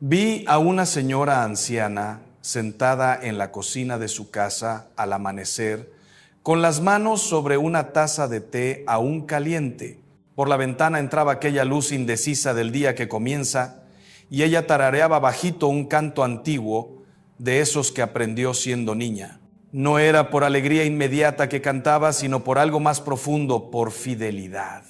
Vi a una señora anciana sentada en la cocina de su casa al amanecer, con las manos sobre una taza de té aún caliente. Por la ventana entraba aquella luz indecisa del día que comienza, y ella tarareaba bajito un canto antiguo de esos que aprendió siendo niña. No era por alegría inmediata que cantaba, sino por algo más profundo, por fidelidad.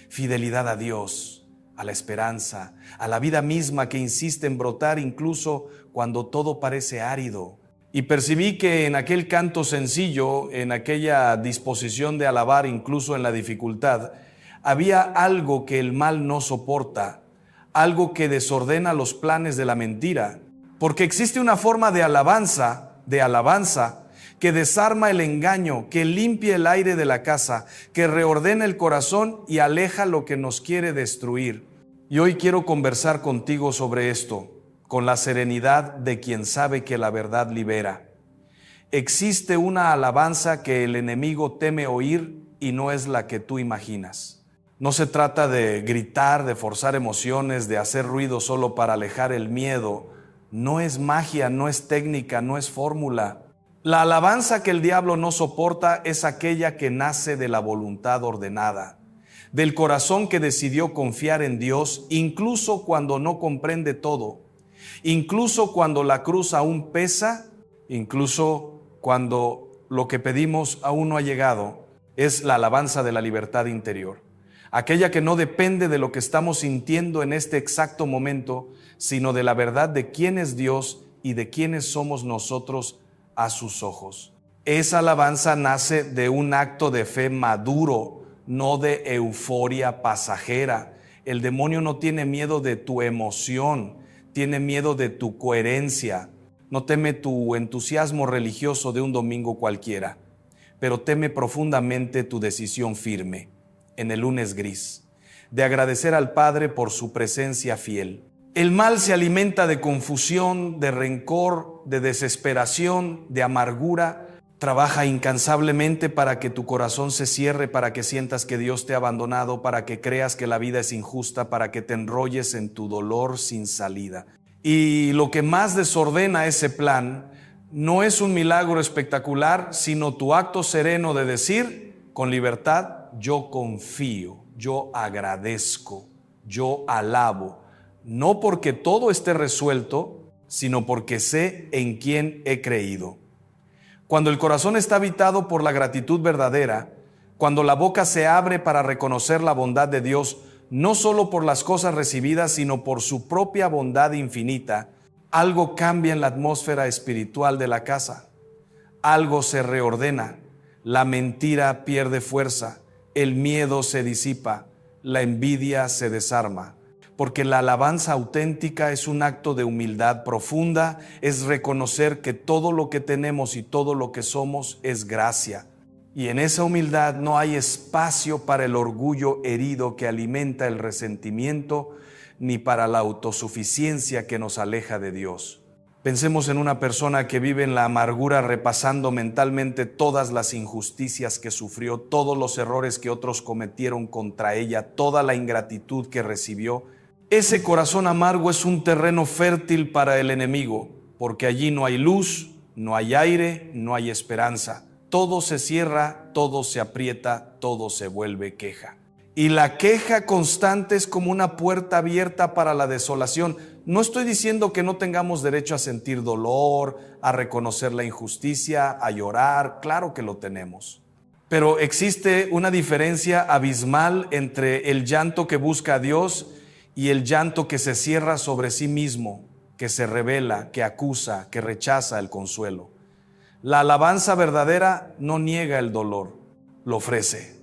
Fidelidad a Dios, a la esperanza, a la vida misma que insiste en brotar incluso cuando todo parece árido. Y percibí que en aquel canto sencillo, en aquella disposición de alabar incluso en la dificultad, había algo que el mal no soporta, algo que desordena los planes de la mentira, porque existe una forma de alabanza, que desarma el engaño, que limpia el aire de la casa, que reordena el corazón y aleja lo que nos quiere destruir. Y hoy quiero conversar contigo sobre esto, con la serenidad de quien sabe que la verdad libera. Existe una alabanza que el enemigo teme oír y no es la que tú imaginas. No se trata de gritar, de forzar emociones, de hacer ruido solo para alejar el miedo. No es magia, no es técnica, no es fórmula. La alabanza que el diablo no soporta es aquella que nace de la voluntad ordenada, del corazón que decidió confiar en Dios, incluso cuando no comprende todo, incluso cuando la cruz aún pesa, incluso cuando lo que pedimos aún no ha llegado. Es la alabanza de la libertad interior, aquella que no depende de lo que estamos sintiendo en este exacto momento, sino de la verdad de quién es Dios y de quiénes somos nosotros a sus ojos. Esa alabanza nace de un acto de fe maduro, no de euforia pasajera. El demonio no tiene miedo de tu emoción, tiene miedo de tu coherencia. No teme tu entusiasmo religioso de un domingo cualquiera, pero teme profundamente tu decisión firme en el lunes gris, de agradecer al Padre por su presencia fiel. El mal se alimenta de confusión, de rencor, de desesperación, de amargura. Trabaja incansablemente para que tu corazón se cierre, para que sientas que Dios te ha abandonado, para que creas que la vida es injusta, para que te enrolles en tu dolor sin salida. Y lo que más desordena ese plan no es un milagro espectacular, sino tu acto sereno de decir con libertad: yo confío, yo agradezco, yo alabo. No porque todo esté resuelto, sino porque sé en quién he creído. Cuando el corazón está habitado por la gratitud verdadera, cuando la boca se abre para reconocer la bondad de Dios, no solo por las cosas recibidas, sino por su propia bondad infinita, algo cambia en la atmósfera espiritual de la casa. Algo se reordena, la mentira pierde fuerza, el miedo se disipa, la envidia se desarma. Porque la alabanza auténtica es un acto de humildad profunda, es reconocer que todo lo que tenemos y todo lo que somos es gracia. Y en esa humildad no hay espacio para el orgullo herido que alimenta el resentimiento, ni para la autosuficiencia que nos aleja de Dios. Pensemos en una persona que vive en la amargura repasando mentalmente todas las injusticias que sufrió, todos los errores que otros cometieron contra ella, toda la ingratitud que recibió. Ese corazón amargo es un terreno fértil para el enemigo, porque allí no hay luz, no hay aire, no hay esperanza. Todo se cierra, todo se aprieta, todo se vuelve queja. Y la queja constante es como una puerta abierta para la desolación. No estoy diciendo que no tengamos derecho a sentir dolor, a reconocer la injusticia, a llorar. Claro que lo tenemos. Pero existe una diferencia abismal entre el llanto que busca a Dios y el llanto que se cierra sobre sí mismo, que se revela, que acusa, que rechaza el consuelo. La alabanza verdadera no niega el dolor, lo ofrece.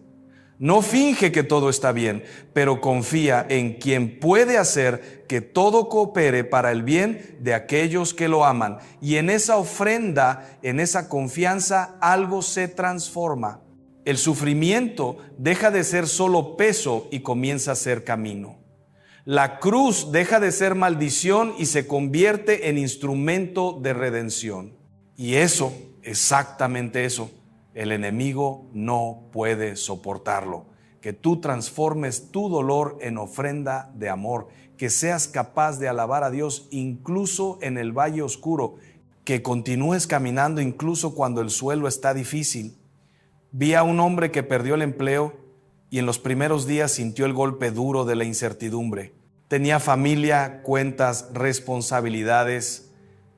No finge que todo está bien, pero confía en quien puede hacer que todo coopere para el bien de aquellos que lo aman. Y en esa ofrenda, en esa confianza, algo se transforma. El sufrimiento deja de ser solo peso y comienza a ser camino. La cruz deja de ser maldición y se convierte en instrumento de redención. Y eso, exactamente eso, el enemigo no puede soportarlo. Que tú transformes tu dolor en ofrenda de amor, que seas capaz de alabar a Dios incluso en el valle oscuro, que continúes caminando incluso cuando el suelo está difícil. Vi a un hombre que perdió el empleo y en los primeros días sintió el golpe duro de la incertidumbre. Tenía familia, cuentas, responsabilidades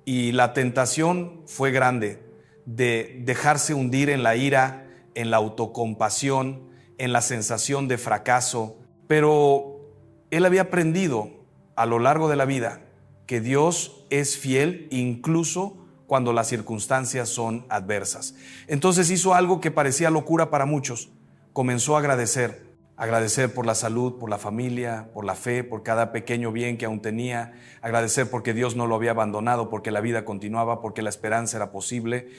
y la tentación fue grande de dejarse hundir en la ira, en la autocompasión, en la sensación de fracaso. Pero él había aprendido a lo largo de la vida que Dios es fiel incluso cuando las circunstancias son adversas. Entonces hizo algo que parecía locura para muchos. Comenzó a agradecer por la salud, por la familia, por la fe, por cada pequeño bien que aún tenía, agradecer porque Dios no lo había abandonado, porque la vida continuaba, porque la esperanza era posible.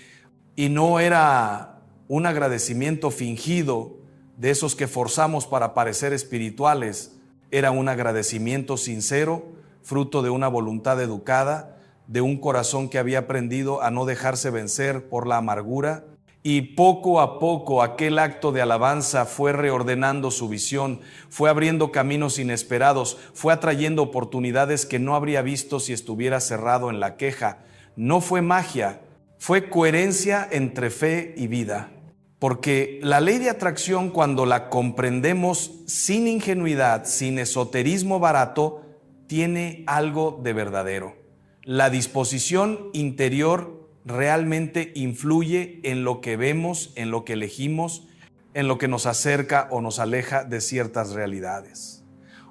Y no era un agradecimiento fingido de esos que forzamos para parecer espirituales, era un agradecimiento sincero, fruto de una voluntad educada, de un corazón que había aprendido a no dejarse vencer por la amargura. Y poco a poco aquel acto de alabanza fue reordenando su visión, fue abriendo caminos inesperados, fue atrayendo oportunidades que no habría visto si estuviera cerrado en la queja. No fue magia, fue coherencia entre fe y vida. Porque la ley de atracción, cuando la comprendemos sin ingenuidad, sin esoterismo barato, tiene algo de verdadero. La disposición interior realmente influye en lo que vemos, en lo que elegimos, en lo que nos acerca o nos aleja de ciertas realidades.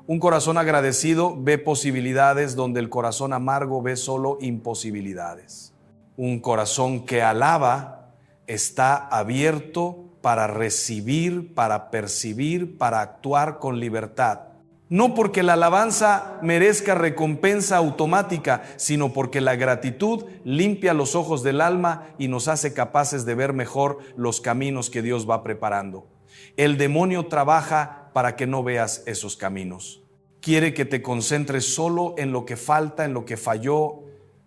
Un corazón agradecido ve posibilidades donde el corazón amargo ve solo imposibilidades. Un corazón que alaba está abierto para recibir, para percibir, para actuar con libertad. No porque la alabanza merezca recompensa automática, sino porque la gratitud limpia los ojos del alma y nos hace capaces de ver mejor los caminos que Dios va preparando. El demonio trabaja para que no veas esos caminos. Quiere que te concentres solo en lo que falta, en lo que falló,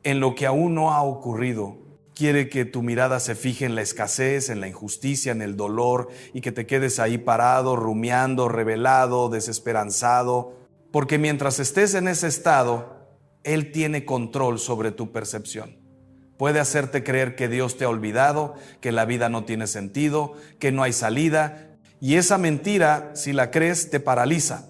en lo que aún no ha ocurrido. Quiere que tu mirada se fije en la escasez, en la injusticia, en el dolor y que te quedes ahí parado, rumiando, revelado, desesperanzado. Porque mientras estés en ese estado, Él tiene control sobre tu percepción. Puede hacerte creer que Dios te ha olvidado, que la vida no tiene sentido, que no hay salida. Y esa mentira, si la crees, te paraliza.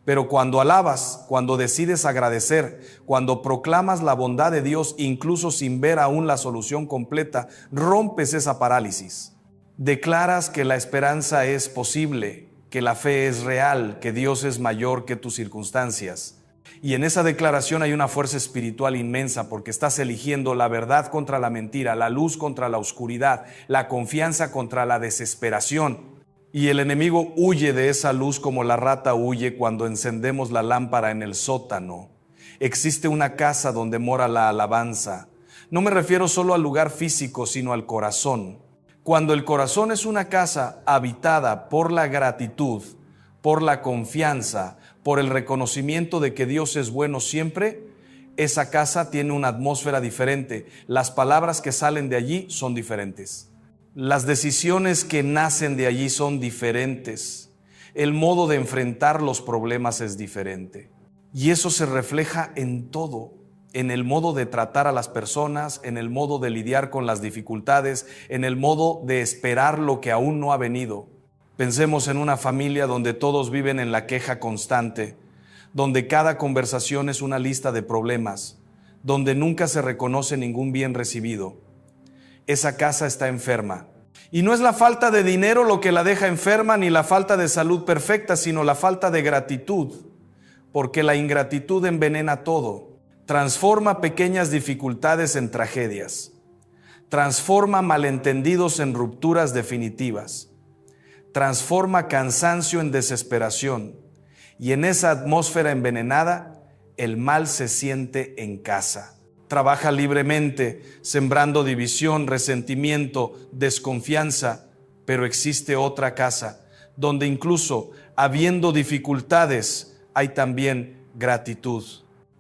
Pero cuando alabas, cuando decides agradecer, cuando proclamas la bondad de Dios, incluso sin ver aún la solución completa, rompes esa parálisis. Declaras que la esperanza es posible, que la fe es real, que Dios es mayor que tus circunstancias. Y en esa declaración hay una fuerza espiritual inmensa, porque estás eligiendo la verdad contra la mentira, la luz contra la oscuridad, la confianza contra la desesperación. Y el enemigo huye de esa luz como la rata huye cuando encendemos la lámpara en el sótano. Existe una casa donde mora la alabanza. No me refiero solo al lugar físico, sino al corazón. Cuando el corazón es una casa habitada por la gratitud, por la confianza, por el reconocimiento de que Dios es bueno siempre, esa casa tiene una atmósfera diferente. Las palabras que salen de allí son diferentes. Las decisiones que nacen de allí son diferentes. El modo de enfrentar los problemas es diferente. Y eso se refleja en todo, en el modo de tratar a las personas, en el modo de lidiar con las dificultades, en el modo de esperar lo que aún no ha venido. Pensemos en una familia donde todos viven en la queja constante, donde cada conversación es una lista de problemas, donde nunca se reconoce ningún bien recibido. Esa casa está enferma. Y no es la falta de dinero lo que la deja enferma, ni la falta de salud perfecta, sino la falta de gratitud. Porque la ingratitud envenena todo. Transforma pequeñas dificultades en tragedias. Transforma malentendidos en rupturas definitivas. Transforma cansancio en desesperación. Y en esa atmósfera envenenada, el mal se siente en casa. Trabaja libremente, sembrando división, resentimiento, desconfianza, pero existe otra casa, donde incluso habiendo dificultades, hay también gratitud,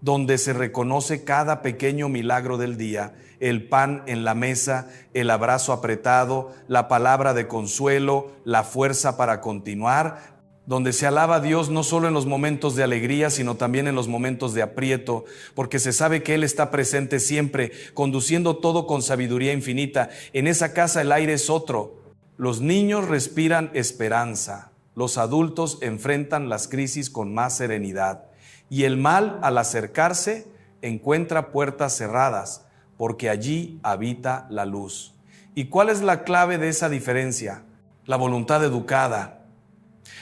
donde se reconoce cada pequeño milagro del día, el pan en la mesa, el abrazo apretado, la palabra de consuelo, la fuerza para continuar. donde se alaba a Dios no solo en los momentos de alegría, sino también en los momentos de aprieto, porque se sabe que Él está presente siempre, conduciendo todo con sabiduría infinita. En esa casa el aire es otro. Los niños respiran esperanza, los adultos enfrentan las crisis con más serenidad, y el mal, al acercarse, encuentra puertas cerradas, porque allí habita la luz. ¿Y cuál es la clave de esa diferencia? La voluntad educada.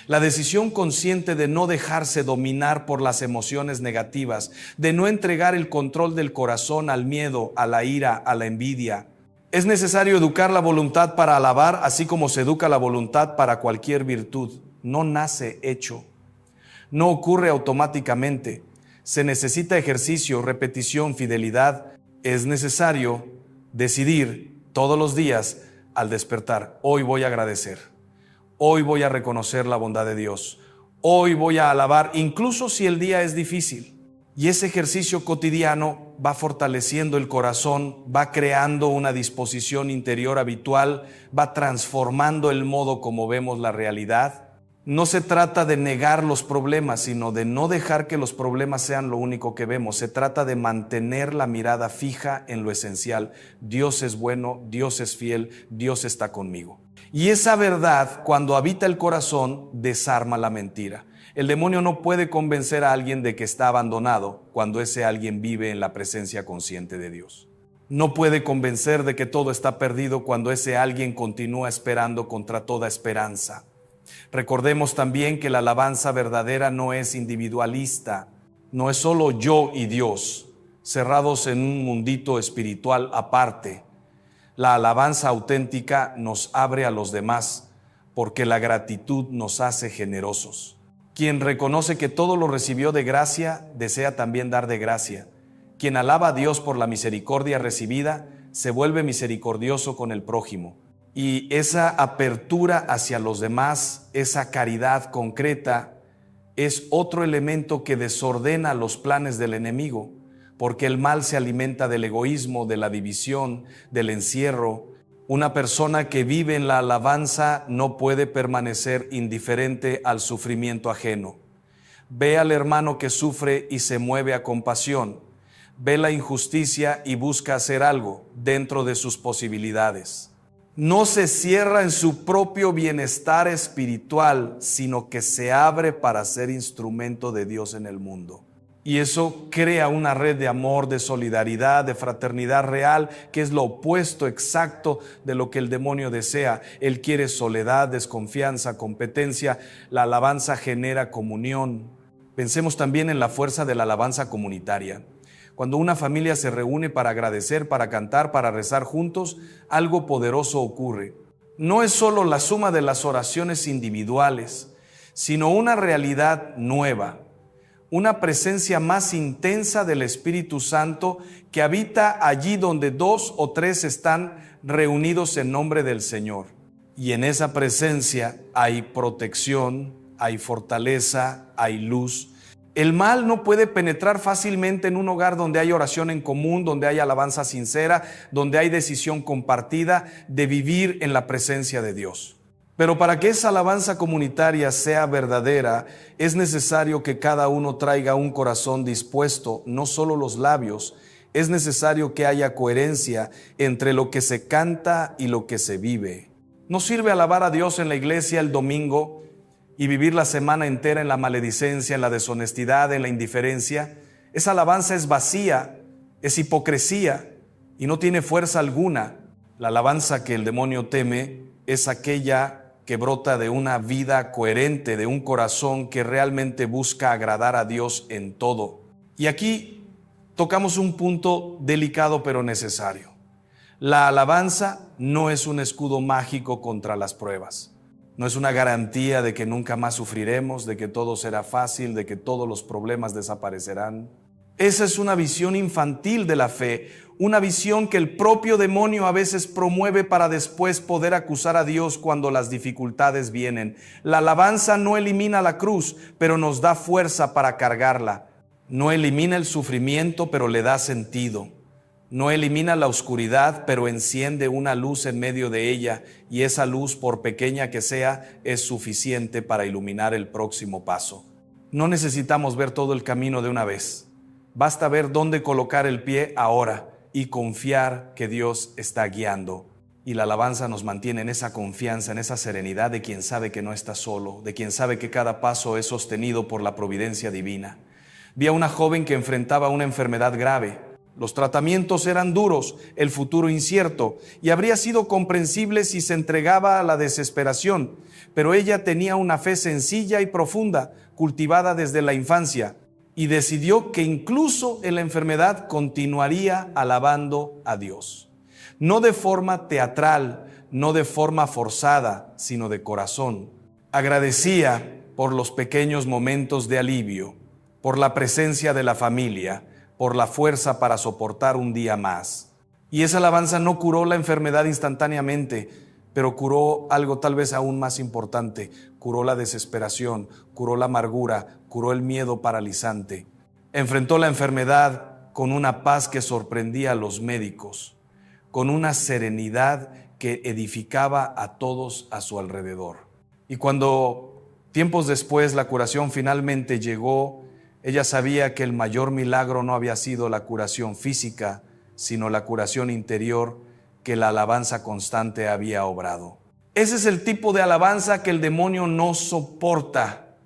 La decisión consciente de no dejarse dominar por las emociones negativas, de no entregar el control del corazón al miedo, a la ira, a la envidia. Es necesario educar la voluntad para alabar, así como se educa la voluntad para cualquier virtud. No nace hecho, no ocurre automáticamente. Se necesita ejercicio, repetición, fidelidad. Es necesario decidir todos los días al despertar: hoy voy a agradecer. Hoy voy a reconocer la bondad de Dios. Hoy voy a alabar, incluso si el día es difícil. Y ese ejercicio cotidiano va fortaleciendo el corazón, va creando una disposición interior habitual, va transformando el modo como vemos la realidad. No se trata de negar los problemas, sino de no dejar que los problemas sean lo único que vemos. Se trata de mantener la mirada fija en lo esencial. Dios es bueno, Dios es fiel, Dios está conmigo. Y esa verdad, cuando habita el corazón, desarma la mentira. El demonio no puede convencer a alguien de que está abandonado cuando ese alguien vive en la presencia consciente de Dios. No puede convencer de que todo está perdido cuando ese alguien continúa esperando contra toda esperanza. Recordemos también que la alabanza verdadera no es individualista, no es solo yo y Dios, cerrados en un mundito espiritual aparte. La alabanza auténtica nos abre a los demás, porque la gratitud nos hace generosos. Quien reconoce que todo lo recibió de gracia, desea también dar de gracia. Quien alaba a Dios por la misericordia recibida, se vuelve misericordioso con el prójimo. Y esa apertura hacia los demás, esa caridad concreta, es otro elemento que desordena los planes del enemigo, porque el mal se alimenta del egoísmo, de la división, del encierro. Una persona que vive en la alabanza no puede permanecer indiferente al sufrimiento ajeno. Ve al hermano que sufre y se mueve a compasión. Ve la injusticia y busca hacer algo dentro de sus posibilidades. No se cierra en su propio bienestar espiritual, sino que se abre para ser instrumento de Dios en el mundo. Y eso crea una red de amor, de solidaridad, de fraternidad real, que es lo opuesto exacto de lo que el demonio desea. Él quiere soledad, desconfianza, competencia. La alabanza genera comunión. Pensemos también en la fuerza de la alabanza comunitaria. Cuando una familia se reúne para agradecer, para cantar, para rezar juntos, algo poderoso ocurre. No es solo la suma de las oraciones individuales, sino una realidad nueva. Una presencia más intensa del Espíritu Santo que habita allí donde 2 o 3 están reunidos en nombre del Señor. Y en esa presencia hay protección, hay fortaleza, hay luz. El mal no puede penetrar fácilmente en un hogar donde hay oración en común, donde hay alabanza sincera, donde hay decisión compartida de vivir en la presencia de Dios. Pero para que esa alabanza comunitaria sea verdadera, es necesario que cada uno traiga un corazón dispuesto, no solo los labios. Es necesario que haya coherencia entre lo que se canta y lo que se vive. No sirve alabar a Dios en la iglesia el domingo y vivir la semana entera en la maledicencia, en la deshonestidad, en la indiferencia. Esa alabanza es vacía, es hipocresía y no tiene fuerza alguna. La alabanza que el demonio teme es aquella que brota de una vida coherente, de un corazón que realmente busca agradar a Dios en todo. Y aquí tocamos un punto delicado pero necesario. La alabanza no es un escudo mágico contra las pruebas. No es una garantía de que nunca más sufriremos, de que todo será fácil, de que todos los problemas desaparecerán. Esa es una visión infantil de la fe, una visión que el propio demonio a veces promueve para después poder acusar a Dios cuando las dificultades vienen. La alabanza no elimina la cruz, pero nos da fuerza para cargarla. No elimina el sufrimiento, pero le da sentido. No elimina la oscuridad, pero enciende una luz en medio de ella, y esa luz, por pequeña que sea, es suficiente para iluminar el próximo paso. No necesitamos ver todo el camino de una vez. Basta ver dónde colocar el pie ahora y confiar que Dios está guiando. Y la alabanza nos mantiene en esa confianza, en esa serenidad de quien sabe que no está solo, de quien sabe que cada paso es sostenido por la providencia divina. Vi a una joven que enfrentaba una enfermedad grave. Los tratamientos eran duros, el futuro incierto, y habría sido comprensible si se entregaba a la desesperación, pero ella tenía una fe sencilla y profunda, cultivada desde la infancia, y decidió que incluso en la enfermedad continuaría alabando a Dios. No de forma teatral, no de forma forzada, sino de corazón. Agradecía por los pequeños momentos de alivio, por la presencia de la familia, por la fuerza para soportar un día más. Y esa alabanza no curó la enfermedad instantáneamente, pero curó algo tal vez aún más importante. Curó la desesperación, curó la amargura, curó el miedo paralizante. Enfrentó la enfermedad con una paz que sorprendía a los médicos, con una serenidad que edificaba a todos a su alrededor. Y cuando tiempos después la curación finalmente llegó, ella sabía que el mayor milagro no había sido la curación física, sino la curación interior que la alabanza constante había obrado. Ese es el tipo de alabanza que el demonio no soporta,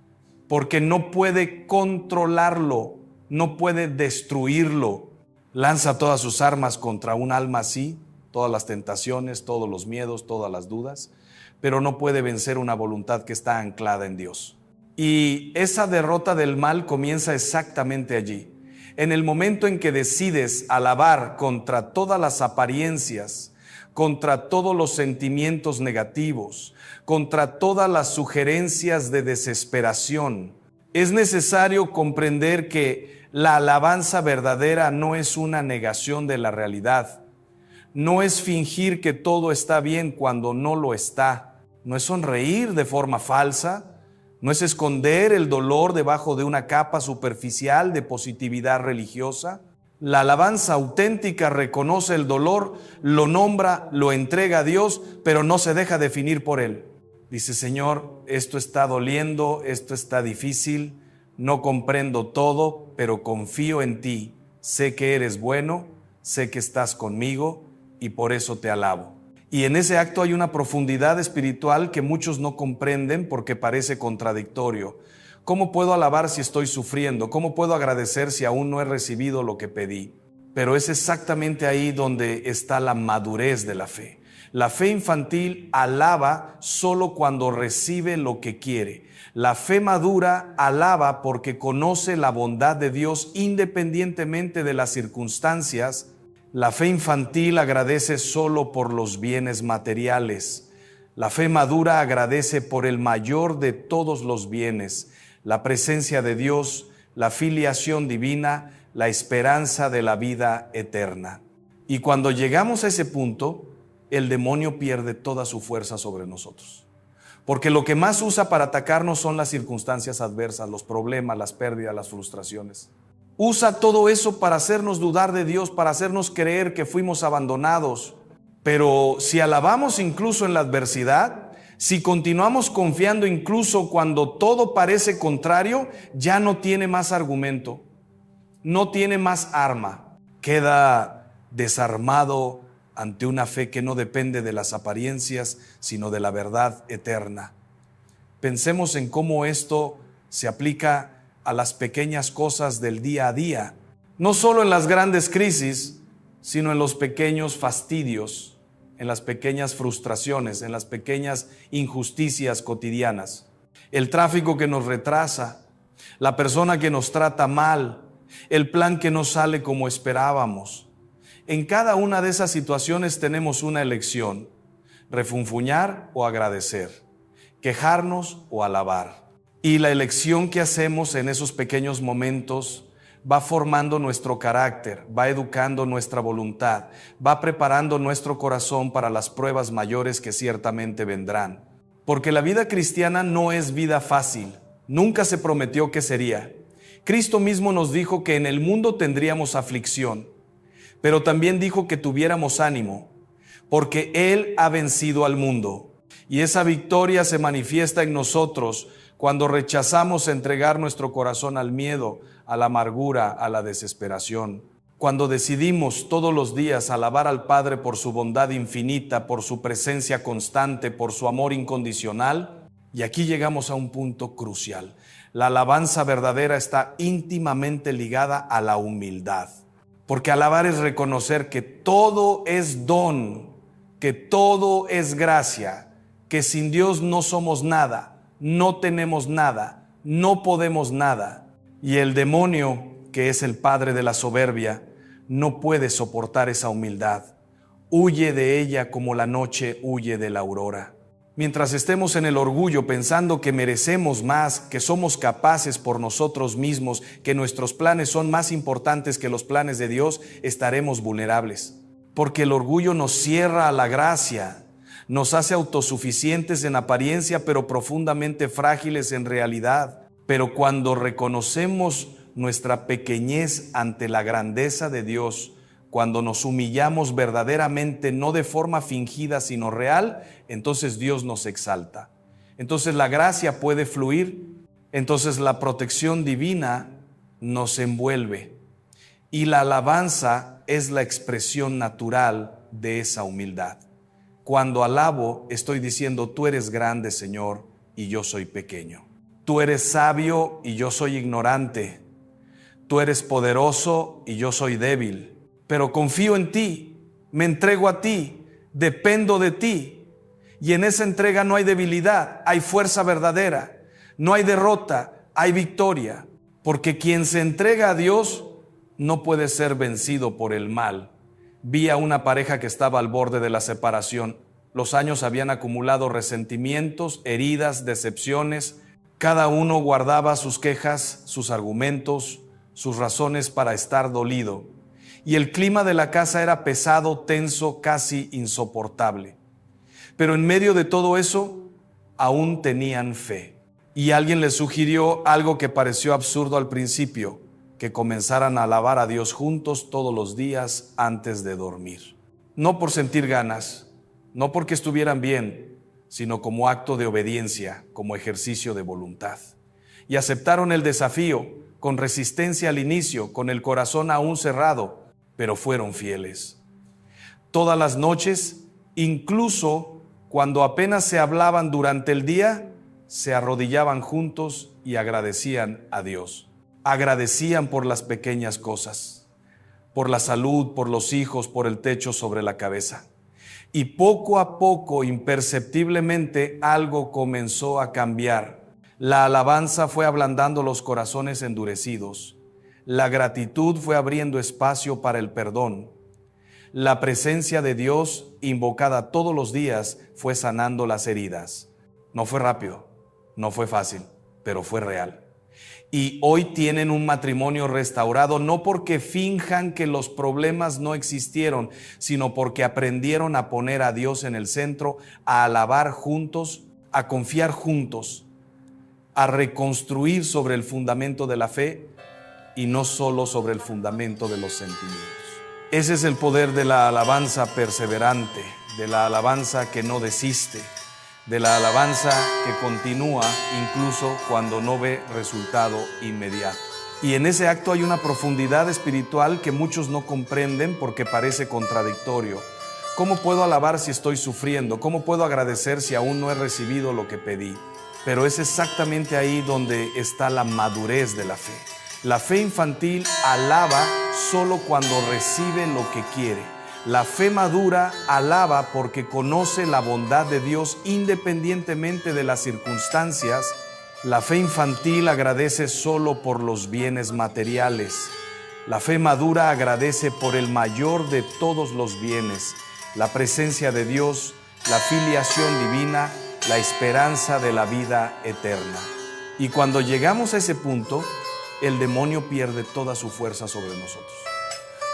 porque no puede controlarlo, no puede destruirlo. Lanza todas sus armas contra un alma así, todas las tentaciones, todos los miedos, todas las dudas, pero no puede vencer una voluntad que está anclada en Dios. Y esa derrota del mal comienza exactamente allí, en el momento en que decides alabar contra todas las apariencias, contra todos los sentimientos negativos, contra todas las sugerencias de desesperación. Es necesario comprender que la alabanza verdadera no es una negación de la realidad, no es fingir que todo está bien cuando no lo está, no es sonreír de forma falsa, no es esconder el dolor debajo de una capa superficial de positividad religiosa. La alabanza auténtica reconoce el dolor, lo nombra, lo entrega a Dios, pero no se deja definir por él. Dice: Señor, esto está doliendo, esto está difícil, no comprendo todo, pero confío en ti. Sé que eres bueno, sé que estás conmigo y por eso te alabo. Y en ese acto hay una profundidad espiritual que muchos no comprenden porque parece contradictorio. ¿Cómo puedo alabar si estoy sufriendo? ¿Cómo puedo agradecer si aún no he recibido lo que pedí? Pero es exactamente ahí donde está la madurez de la fe. La fe infantil alaba solo cuando recibe lo que quiere. La fe madura alaba porque conoce la bondad de Dios independientemente de las circunstancias. La fe infantil agradece solo por los bienes materiales. La fe madura agradece por el mayor de todos los bienes, la presencia de Dios, la filiación divina, la esperanza de la vida eterna. Y cuando llegamos a ese punto, el demonio pierde toda su fuerza sobre nosotros. Porque lo que más usa para atacarnos son las circunstancias adversas, los problemas, las pérdidas, las frustraciones. Usa todo eso para hacernos dudar de Dios, para hacernos creer que fuimos abandonados. Pero si alabamos incluso en la adversidad, si continuamos confiando incluso cuando todo parece contrario, ya no tiene más argumento, no tiene más arma. Queda desarmado ante una fe que no depende de las apariencias, sino de la verdad eterna. Pensemos en cómo esto se aplica a las pequeñas cosas del día a día, no solo en las grandes crisis, sino en los pequeños fastidios, en las pequeñas frustraciones, en las pequeñas injusticias cotidianas. El tráfico que nos retrasa, la persona que nos trata mal, el plan que no sale como esperábamos. En cada una de esas situaciones tenemos una elección: refunfuñar o agradecer, quejarnos o alabar. Y la elección que hacemos en esos pequeños momentos va formando nuestro carácter, va educando nuestra voluntad, va preparando nuestro corazón para las pruebas mayores que ciertamente vendrán. Porque la vida cristiana no es vida fácil, nunca se prometió que sería. Cristo mismo nos dijo que en el mundo tendríamos aflicción, Pero también dijo que tuviéramos ánimo, porque Él ha vencido al mundo. Y esa victoria se manifiesta en nosotros cuando rechazamos entregar nuestro corazón al miedo, a la amargura, a la desesperación. Cuando decidimos todos los días alabar al Padre por su bondad infinita, por su presencia constante, por su amor incondicional. Y aquí llegamos a un punto crucial. La alabanza verdadera está íntimamente ligada a la humildad. Porque alabar es reconocer que todo es don, que todo es gracia, que sin Dios no somos nada, no tenemos nada, no podemos nada. Y el demonio, que es el padre de la soberbia, no puede soportar esa humildad. Huye de ella como la noche huye de la aurora. Mientras estemos en el orgullo pensando que merecemos más, que somos capaces por nosotros mismos, que nuestros planes son más importantes que los planes de Dios, estaremos vulnerables. Porque el orgullo nos cierra a la gracia, nos hace autosuficientes en apariencia, pero profundamente frágiles en realidad. Pero cuando reconocemos nuestra pequeñez ante la grandeza de Dios, cuando nos humillamos verdaderamente, no de forma fingida, sino real, entonces Dios nos exalta. Entonces la gracia puede fluir, entonces la protección divina nos envuelve. Y la alabanza es la expresión natural de esa humildad. Cuando alabo, estoy diciendo, tú eres grande, Señor, y yo soy pequeño. Tú eres sabio y yo soy ignorante. Tú eres poderoso y yo soy débil. Pero confío en ti, me entrego a ti, dependo de ti. Y en esa entrega no hay debilidad, hay fuerza verdadera. No hay derrota, hay victoria. Porque quien se entrega a Dios no puede ser vencido por el mal. Vi a una pareja que estaba al borde de la separación. Los años habían acumulado resentimientos, heridas, decepciones. Cada uno guardaba sus quejas, sus argumentos, sus razones para estar dolido. Y el clima de la casa era pesado, tenso, casi insoportable. Pero en medio de todo eso, aún tenían fe. Y alguien les sugirió algo que pareció absurdo al principio, que comenzaran a alabar a Dios juntos todos los días antes de dormir. No por sentir ganas, no porque estuvieran bien, sino como acto de obediencia, como ejercicio de voluntad. Y aceptaron el desafío, con resistencia al inicio, con el corazón aún cerrado, pero fueron fieles. Todas las noches, incluso cuando apenas se hablaban durante el día, se arrodillaban juntos y agradecían a Dios. Agradecían por las pequeñas cosas, por la salud, por los hijos, por el techo sobre la cabeza. Y poco a poco, imperceptiblemente, algo comenzó a cambiar. La alabanza fue ablandando los corazones endurecidos. La gratitud fue abriendo espacio para el perdón. La presencia de Dios, invocada todos los días, fue sanando las heridas. No fue rápido, no fue fácil, pero fue real. Y hoy tienen un matrimonio restaurado, no porque finjan que los problemas no existieron, sino porque aprendieron a poner a Dios en el centro, a alabar juntos, a confiar juntos, a reconstruir sobre el fundamento de la fe y no solo sobre el fundamento de los sentimientos. Ese es el poder de la alabanza perseverante, de la alabanza que no desiste, de la alabanza que continúa incluso cuando no ve resultado inmediato. Y en ese acto hay una profundidad espiritual que muchos no comprenden porque parece contradictorio. ¿Cómo puedo alabar si estoy sufriendo? ¿Cómo puedo agradecer si aún no he recibido lo que pedí? Pero es exactamente ahí donde está la madurez de la fe. La fe infantil alaba solo cuando recibe lo que quiere. La fe madura alaba porque conoce la bondad de Dios independientemente de las circunstancias. La fe infantil agradece solo por los bienes materiales. La fe madura agradece por el mayor de todos los bienes, la presencia de Dios, la filiación divina, la esperanza de la vida eterna. Y cuando llegamos a ese punto, el demonio pierde toda su fuerza sobre nosotros.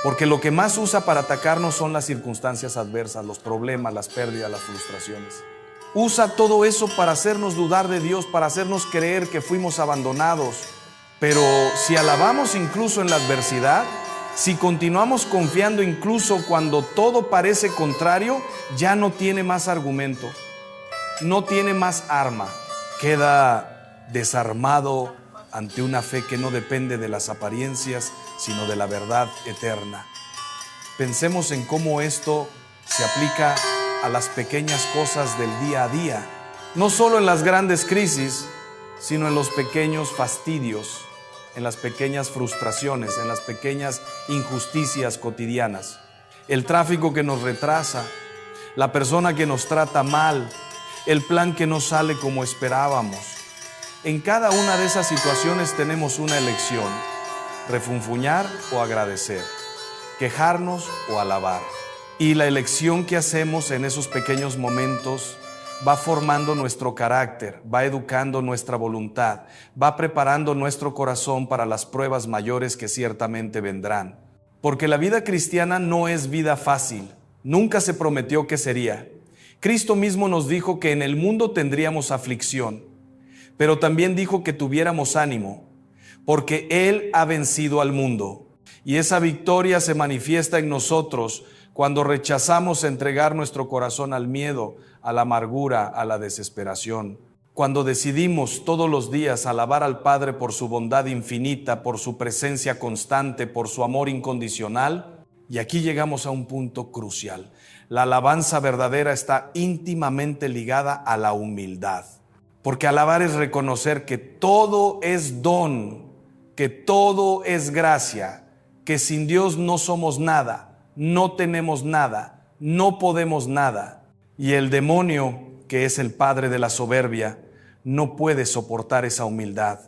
Porque lo que más usa para atacarnos son las circunstancias adversas, los problemas, las pérdidas, las frustraciones. Usa todo eso para hacernos dudar de Dios, para hacernos creer que fuimos abandonados. Pero si alabamos incluso en la adversidad, Si continuamos confiando incluso cuando todo parece contrario, ya no tiene más argumento, no tiene más arma. Queda desarmado ante una fe que no depende de las apariencias, sino de la verdad eterna. Pensemos en cómo esto se aplica a las pequeñas cosas del día a día, no solo en las grandes crisis, sino en los pequeños fastidios, en las pequeñas frustraciones, en las pequeñas injusticias cotidianas. El tráfico que nos retrasa, la persona que nos trata mal, el plan que no sale como esperábamos. En cada una de esas situaciones tenemos una elección: refunfuñar o agradecer, quejarnos o alabar. Y la elección que hacemos en esos pequeños momentos va formando nuestro carácter, va educando nuestra voluntad, va preparando nuestro corazón para las pruebas mayores que ciertamente vendrán. Porque la vida cristiana no es vida fácil, nunca se prometió que sería. Cristo mismo nos dijo que en el mundo tendríamos aflicción, pero también dijo que tuviéramos ánimo, porque Él ha vencido al mundo. Y esa victoria se manifiesta en nosotros cuando rechazamos entregar nuestro corazón al miedo, a la amargura, a la desesperación. Cuando decidimos todos los días alabar al Padre por su bondad infinita, por su presencia constante, por su amor incondicional. Y aquí llegamos a un punto crucial. La alabanza verdadera está íntimamente ligada a la humildad. Porque alabar es reconocer que todo es don, que todo es gracia, que sin Dios no somos nada. No tenemos nada, no podemos nada. Y el demonio, que es el padre de la soberbia, no puede soportar esa humildad.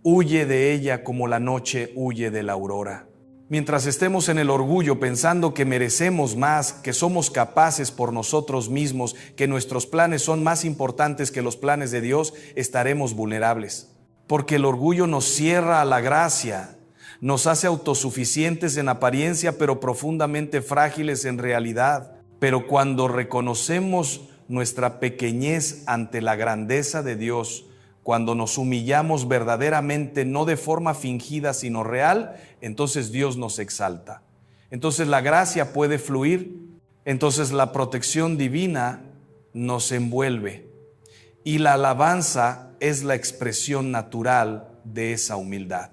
Huye de ella como la noche huye de la aurora. Mientras estemos en el orgullo pensando que merecemos más, que somos capaces por nosotros mismos, que nuestros planes son más importantes que los planes de Dios, estaremos vulnerables. Porque el orgullo nos cierra a la gracia, nos hace autosuficientes en apariencia, pero profundamente frágiles en realidad. Pero cuando reconocemos nuestra pequeñez ante la grandeza de Dios, cuando nos humillamos verdaderamente, no de forma fingida, sino real, entonces Dios nos exalta. Entonces la gracia puede fluir, entonces la protección divina nos envuelve. Y la alabanza es la expresión natural de esa humildad.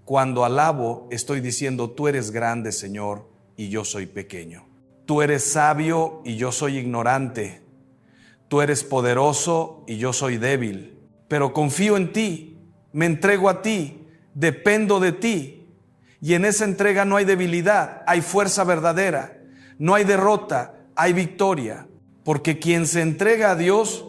Cuando alabo, estoy diciendo: tú eres grande, Señor, y yo soy pequeño. Tú eres sabio y yo soy ignorante. Tú eres poderoso y yo soy débil. Pero confío en ti, me entrego a ti, dependo de ti. Y en esa entrega no hay debilidad, hay fuerza verdadera. No hay derrota, hay victoria. Porque quien se entrega a Dios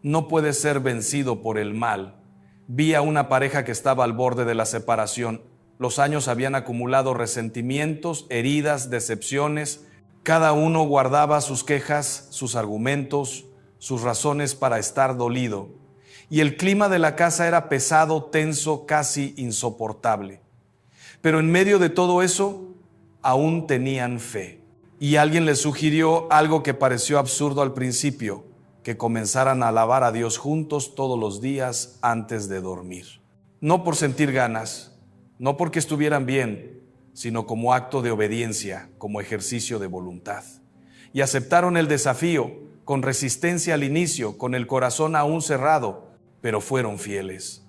no puede ser vencido por el mal. Vi a una pareja que estaba al borde de la separación. Los años habían acumulado resentimientos, heridas, decepciones. Cada uno guardaba sus quejas, sus argumentos, sus razones para estar dolido. Y el clima de la casa era pesado, tenso, casi insoportable. Pero en medio de todo eso, aún tenían fe. Y alguien les sugirió algo que pareció absurdo al principio: que comenzaran a alabar a Dios juntos todos los días antes de dormir. No por sentir ganas, no porque estuvieran bien, sino como acto de obediencia, como ejercicio de voluntad. Y aceptaron el desafío, con resistencia al inicio, con el corazón aún cerrado, pero fueron fieles.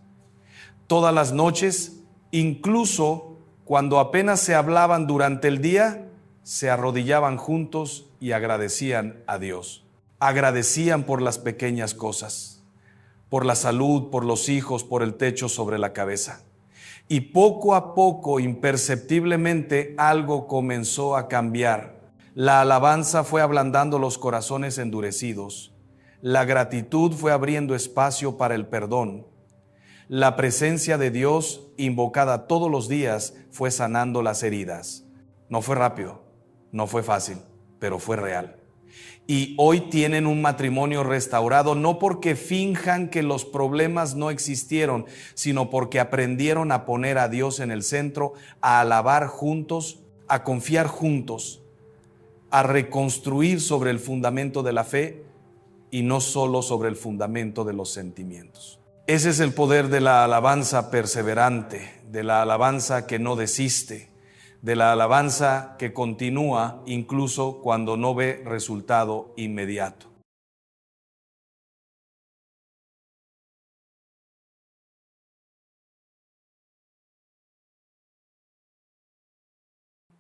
Todas las noches, incluso cuando apenas se hablaban durante el día, se arrodillaban juntos y agradecían a Dios. Agradecían por las pequeñas cosas, por la salud, por los hijos, por el techo sobre la cabeza. Y poco a poco, imperceptiblemente, algo comenzó a cambiar. La alabanza fue ablandando los corazones endurecidos. La gratitud fue abriendo espacio para el perdón. La presencia de Dios, invocada todos los días, fue sanando las heridas. No fue rápido, no fue fácil, pero fue real. Y hoy tienen un matrimonio restaurado, no porque finjan que los problemas no existieron, sino porque aprendieron a poner a Dios en el centro, a alabar juntos, a confiar juntos, a reconstruir sobre el fundamento de la fe y no solo sobre el fundamento de los sentimientos. Ese es el poder de la alabanza perseverante, de la alabanza que no desiste, de la alabanza que continúa incluso cuando no ve resultado inmediato.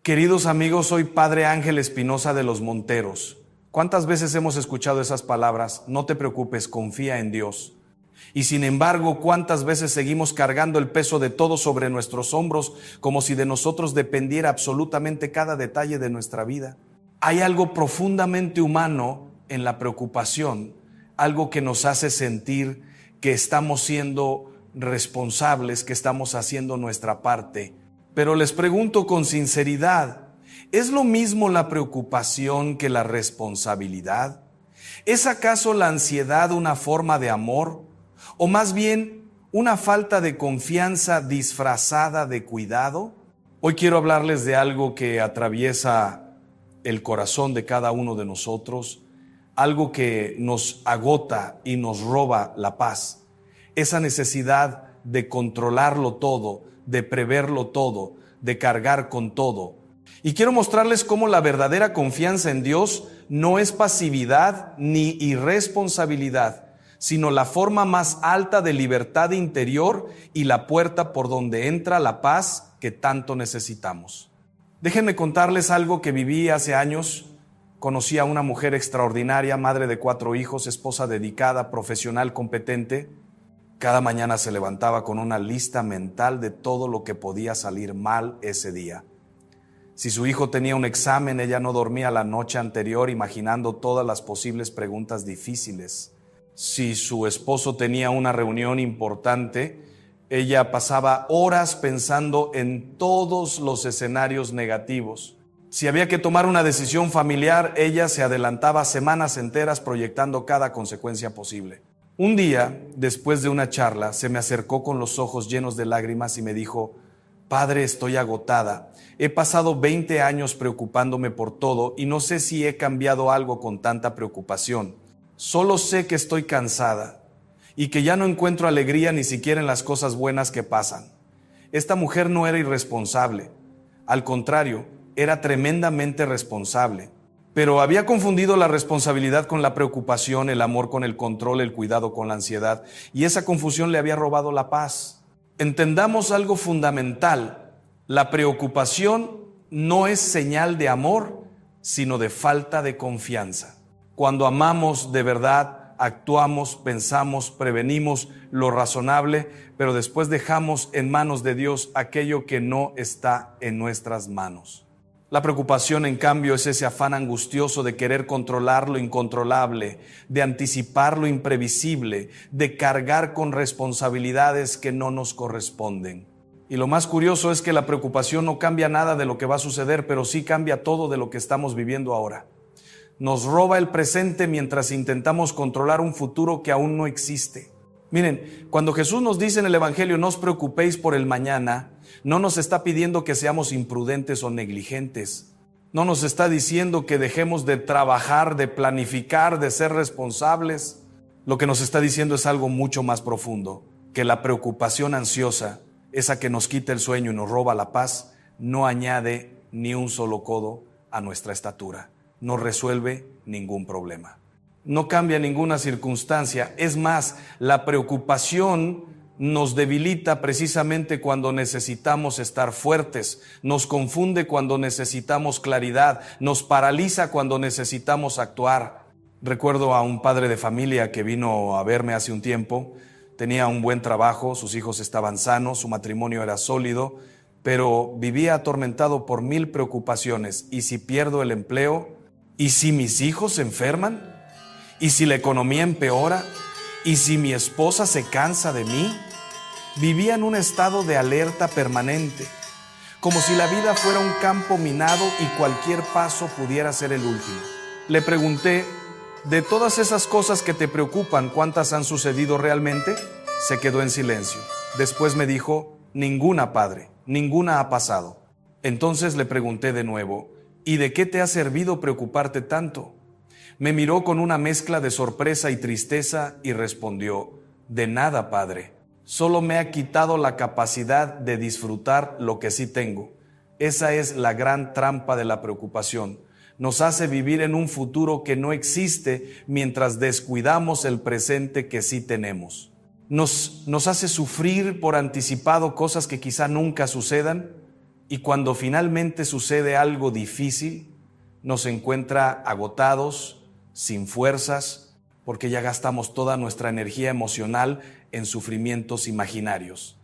Queridos amigos, soy Padre Ángel Espinosa de los Monteros. ¿Cuántas veces hemos escuchado esas palabras? No te preocupes, confía en Dios. Y sin embargo, ¿cuántas veces seguimos cargando el peso de todo sobre nuestros hombros como si de nosotros dependiera absolutamente cada detalle de nuestra vida? Hay algo profundamente humano en la preocupación, algo que nos hace sentir que estamos siendo responsables, que estamos haciendo nuestra parte. Pero les pregunto con sinceridad, ¿es lo mismo la preocupación que la responsabilidad? ¿Es acaso la ansiedad una forma de amor? ¿O más bien una falta de confianza disfrazada de cuidado? Hoy quiero hablarles de algo que atraviesa el corazón de cada uno de nosotros, algo que nos agota y nos roba la paz. Esa necesidad de controlarlo todo, de preverlo todo, de cargar con todo. Y quiero mostrarles cómo la verdadera confianza en Dios no es pasividad ni irresponsabilidad, sino la forma más alta de libertad interior y la puerta por donde entra la paz que tanto necesitamos. Déjenme contarles algo que viví hace años. Conocí a una mujer extraordinaria, madre de 4 hijos, esposa dedicada, profesional competente. Cada mañana se levantaba con una lista mental de todo lo que podía salir mal ese día. Si su hijo tenía un examen, ella no dormía la noche anterior imaginando todas las posibles preguntas difíciles. Si su esposo tenía una reunión importante, ella pasaba horas pensando en todos los escenarios negativos. Si había que tomar una decisión familiar, ella se adelantaba semanas enteras proyectando cada consecuencia posible. Un día, después de una charla, se me acercó con los ojos llenos de lágrimas y me dijo: Padre, estoy agotada. He pasado 20 años preocupándome por todo y no sé si he cambiado algo con tanta preocupación. Solo sé que estoy cansada y que ya no encuentro alegría ni siquiera en las cosas buenas que pasan. Esta mujer no era irresponsable. Al contrario, era tremendamente responsable. Pero había confundido la responsabilidad con la preocupación, el amor con el control, el cuidado con la ansiedad, y esa confusión le había robado la paz. Entendamos algo fundamental: la preocupación no es señal de amor, sino de falta de confianza. Cuando amamos de verdad, actuamos, pensamos, prevenimos lo razonable, pero después dejamos en manos de Dios aquello que no está en nuestras manos. La preocupación, en cambio, es ese afán angustioso de querer controlar lo incontrolable, de anticipar lo imprevisible, de cargar con responsabilidades que no nos corresponden. Y lo más curioso es que la preocupación no cambia nada de lo que va a suceder, pero sí cambia todo de lo que estamos viviendo ahora. Nos roba el presente mientras intentamos controlar un futuro que aún no existe. Miren, cuando Jesús nos dice en el Evangelio: no os preocupéis por el mañana, no nos está pidiendo que seamos imprudentes o negligentes. No nos está diciendo que dejemos de trabajar, de planificar, de ser responsables. Lo que nos está diciendo es algo mucho más profundo: que la preocupación ansiosa, esa que nos quita el sueño y nos roba la paz, no añade ni un solo codo a nuestra estatura, no resuelve ningún problema. No cambia ninguna circunstancia. Es más, la preocupación nos debilita precisamente cuando necesitamos estar fuertes, nos confunde cuando necesitamos claridad, nos paraliza cuando necesitamos actuar. Recuerdo a un padre de familia que vino a verme hace un tiempo. Tenía un buen trabajo, sus hijos estaban sanos, su matrimonio era sólido, pero vivía atormentado por 1000 preocupaciones. ¿Y si pierdo el empleo? ¿Y si mis hijos se enferman? ¿Y si la economía empeora? ¿Y si mi esposa se cansa de mí? Vivía en un estado de alerta permanente, como si la vida fuera un campo minado y cualquier paso pudiera ser el último. Le pregunté: de todas esas cosas que te preocupan, ¿cuántas han sucedido realmente? Se quedó en silencio. Después me dijo: ninguna, padre, ninguna ha pasado. Entonces le pregunté de nuevo: ¿y de qué te ha servido preocuparte tanto? Me miró con una mezcla de sorpresa y tristeza y respondió: de nada, padre. Solo me ha quitado la capacidad de disfrutar lo que sí tengo. Esa es la gran trampa de la preocupación. Nos hace vivir en un futuro que no existe mientras descuidamos el presente que sí tenemos. Nos hace sufrir por anticipado cosas que quizá nunca sucedan, y cuando finalmente sucede algo difícil, nos encuentra agotados, sin fuerzas, porque ya gastamos toda nuestra energía emocional en sufrimientos imaginarios.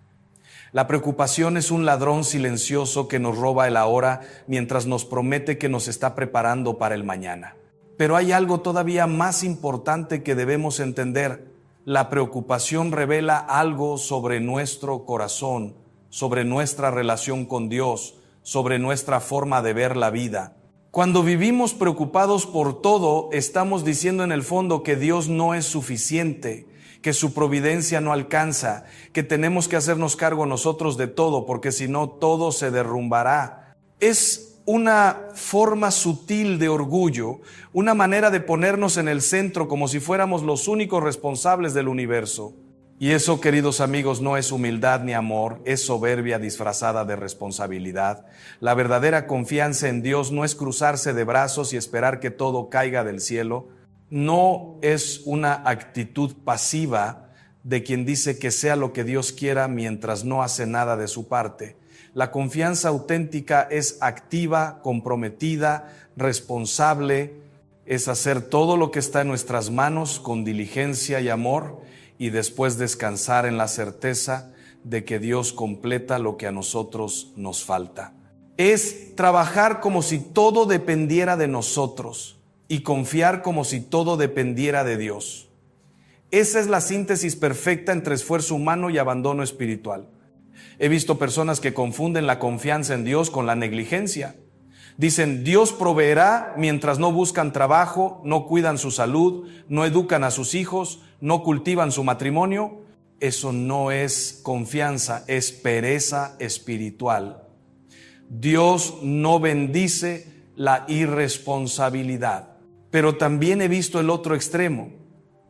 La preocupación es un ladrón silencioso que nos roba el ahora mientras nos promete que nos está preparando para el mañana. Pero hay algo todavía más importante que debemos entender. La preocupación revela algo sobre nuestro corazón, sobre nuestra relación con Dios, sobre nuestra forma de ver la vida. Cuando vivimos preocupados por todo, estamos diciendo en el fondo que Dios no es suficiente, que su providencia no alcanza, que tenemos que hacernos cargo nosotros de todo, porque si no, todo se derrumbará. Es una forma sutil de orgullo, una manera de ponernos en el centro como si fuéramos los únicos responsables del universo. Y eso, queridos amigos, no es humildad ni amor, es soberbia disfrazada de responsabilidad. La verdadera confianza en Dios no es cruzarse de brazos y esperar que todo caiga del cielo. No es una actitud pasiva de quien dice que sea lo que Dios quiera mientras no hace nada de su parte. La confianza auténtica es activa, comprometida, responsable, es hacer todo lo que está en nuestras manos con diligencia y amor, y después descansar en la certeza de que Dios completa lo que a nosotros nos falta. Es trabajar como si todo dependiera de nosotros y confiar como si todo dependiera de Dios. Esa es la síntesis perfecta entre esfuerzo humano y abandono espiritual. He visto personas que confunden la confianza en Dios con la negligencia. Dicen, Dios proveerá mientras no buscan trabajo, no cuidan su salud, no educan a sus hijos, no cultivan su matrimonio. Eso no es confianza, es pereza espiritual. Dios no bendice la irresponsabilidad. Pero también he visto el otro extremo.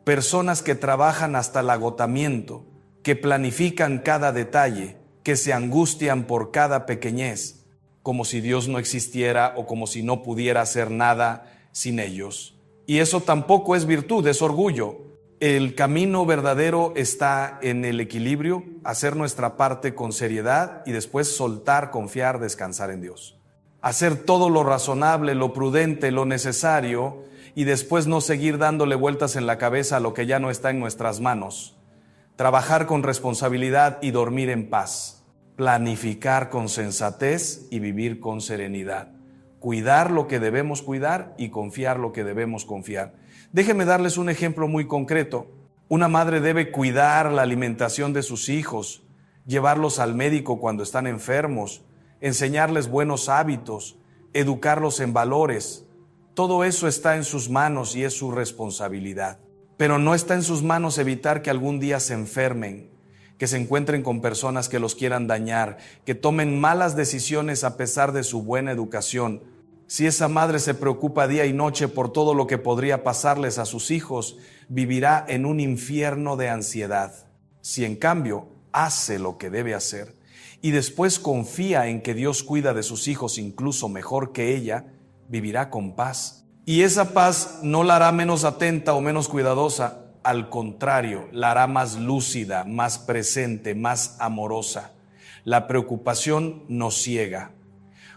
Personas que trabajan hasta el agotamiento, que planifican cada detalle, que se angustian por cada pequeñez, como si Dios no existiera o como si no pudiera hacer nada sin ellos. Y eso tampoco es virtud, es orgullo. El camino verdadero está en el equilibrio, hacer nuestra parte con seriedad y después soltar, confiar, descansar en Dios. Hacer todo lo razonable, lo prudente, lo necesario y después no seguir dándole vueltas en la cabeza a lo que ya no está en nuestras manos. Trabajar con responsabilidad y dormir en paz. Planificar con sensatez y vivir con serenidad. Cuidar lo que debemos cuidar y confiar lo que debemos confiar. Déjenme darles un ejemplo muy concreto. Una madre debe cuidar la alimentación de sus hijos, llevarlos al médico cuando están enfermos, enseñarles buenos hábitos, educarlos en valores. Todo eso está en sus manos y es su responsabilidad. Pero no está en sus manos evitar que algún día se enfermen, que se encuentren con personas que los quieran dañar, que tomen malas decisiones a pesar de su buena educación. Si esa madre se preocupa día y noche por todo lo que podría pasarles a sus hijos, vivirá en un infierno de ansiedad. Si en cambio hace lo que debe hacer y después confía en que Dios cuida de sus hijos incluso mejor que ella, vivirá con paz. Y esa paz no la hará menos atenta o menos cuidadosa. Al contrario, la hará más lúcida, más presente, más amorosa. La preocupación nos ciega.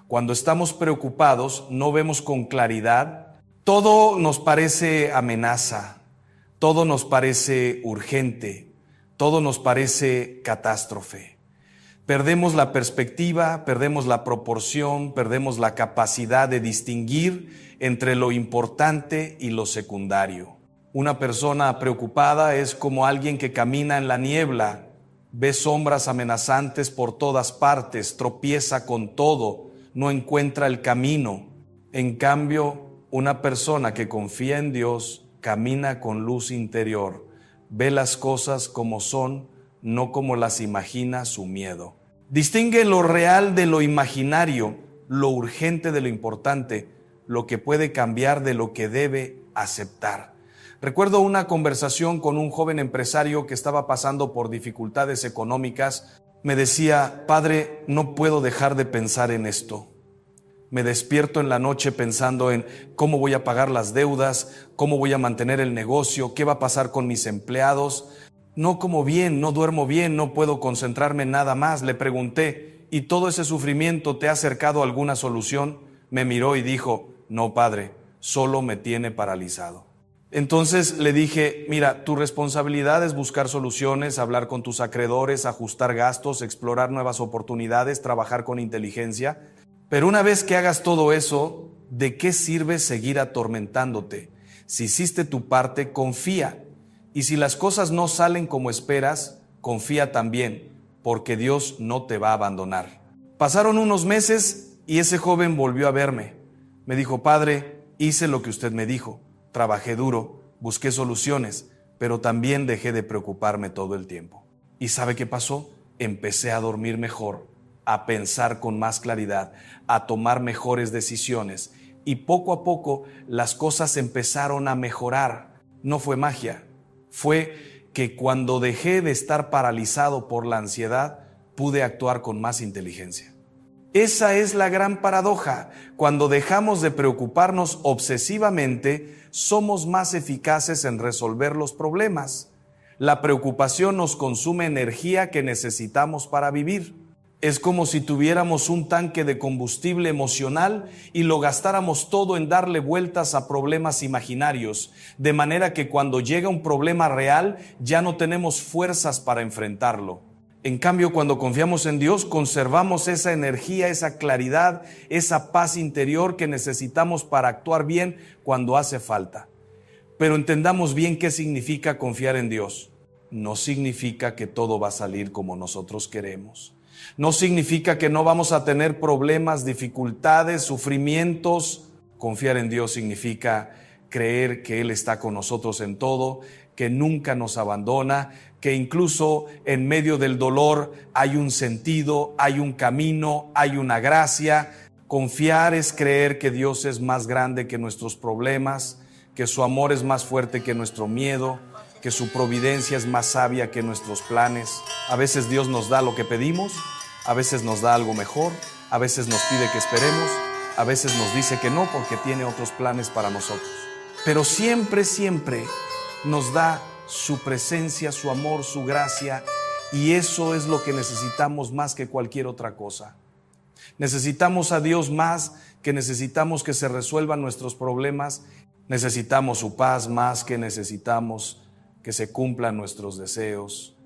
Cuando estamos preocupados, no vemos con claridad. Todo nos parece amenaza, todo nos parece urgente, todo nos parece catástrofe. Perdemos la perspectiva, perdemos la proporción, perdemos la capacidad de distinguir entre lo importante y lo secundario. Una persona preocupada es como alguien que camina en la niebla, ve sombras amenazantes por todas partes, tropieza con todo, no encuentra el camino. En cambio, una persona que confía en Dios camina con luz interior, ve las cosas como son, no como las imagina su miedo. Distingue lo real de lo imaginario, lo urgente de lo importante, lo que puede cambiar de lo que debe aceptar. Recuerdo una conversación con un joven empresario que estaba pasando por dificultades económicas Me decía, Padre, no puedo dejar de pensar en esto. Me despierto en la noche pensando en cómo voy a pagar las deudas, cómo voy a mantener el negocio, qué va a pasar con mis empleados. No como bien, no duermo bien, no puedo concentrarme en nada más. Le pregunté, ¿y todo ese sufrimiento te ha acercado a alguna solución? Me miró y dijo, no, Padre, solo me tiene paralizado. Entonces le dije, mira, tu responsabilidad es buscar soluciones, hablar con tus acreedores, ajustar gastos, explorar nuevas oportunidades, trabajar con inteligencia. Pero una vez que hagas todo eso, ¿de qué sirve seguir atormentándote? Si hiciste tu parte, confía. Y si las cosas no salen como esperas, confía también, porque Dios no te va a abandonar. Pasaron unos meses y ese joven volvió a verme. Me dijo, Padre, hice lo que usted me dijo. Trabajé duro, busqué soluciones, pero también dejé de preocuparme todo el tiempo. ¿Y sabe qué pasó? Empecé a dormir mejor, a pensar con más claridad, a tomar mejores decisiones. Y poco a poco las cosas empezaron a mejorar. No fue magia, fue que cuando dejé de estar paralizado por la ansiedad, pude actuar con más inteligencia. Esa es la gran paradoja. Cuando dejamos de preocuparnos obsesivamente, somos más eficaces en resolver los problemas. La preocupación nos consume energía que necesitamos para vivir. Es como si tuviéramos un tanque de combustible emocional y lo gastáramos todo en darle vueltas a problemas imaginarios, de manera que cuando llega un problema real ya no tenemos fuerzas para enfrentarlo. En cambio, cuando confiamos en Dios, conservamos esa energía, esa claridad, esa paz interior que necesitamos para actuar bien cuando hace falta. Pero entendamos bien qué significa confiar en Dios. No significa que todo va a salir como nosotros queremos. No significa que no vamos a tener problemas, dificultades, sufrimientos. Confiar en Dios significa creer que Él está con nosotros en todo, que nunca nos abandona, que incluso en medio del dolor hay un sentido, hay un camino, hay una gracia. Confiar es creer que Dios es más grande que nuestros problemas, que su amor es más fuerte que nuestro miedo, que su providencia es más sabia que nuestros planes. A veces Dios nos da lo que pedimos, a veces nos da algo mejor, a veces nos pide que esperemos, a veces nos dice que no porque tiene otros planes para nosotros. Pero siempre, siempre nos da su presencia, su amor, su gracia, y eso es lo que necesitamos más que cualquier otra cosa. Necesitamos a Dios más que necesitamos que se resuelvan nuestros problemas. Necesitamos su paz más que necesitamos que se cumplan nuestros deseos.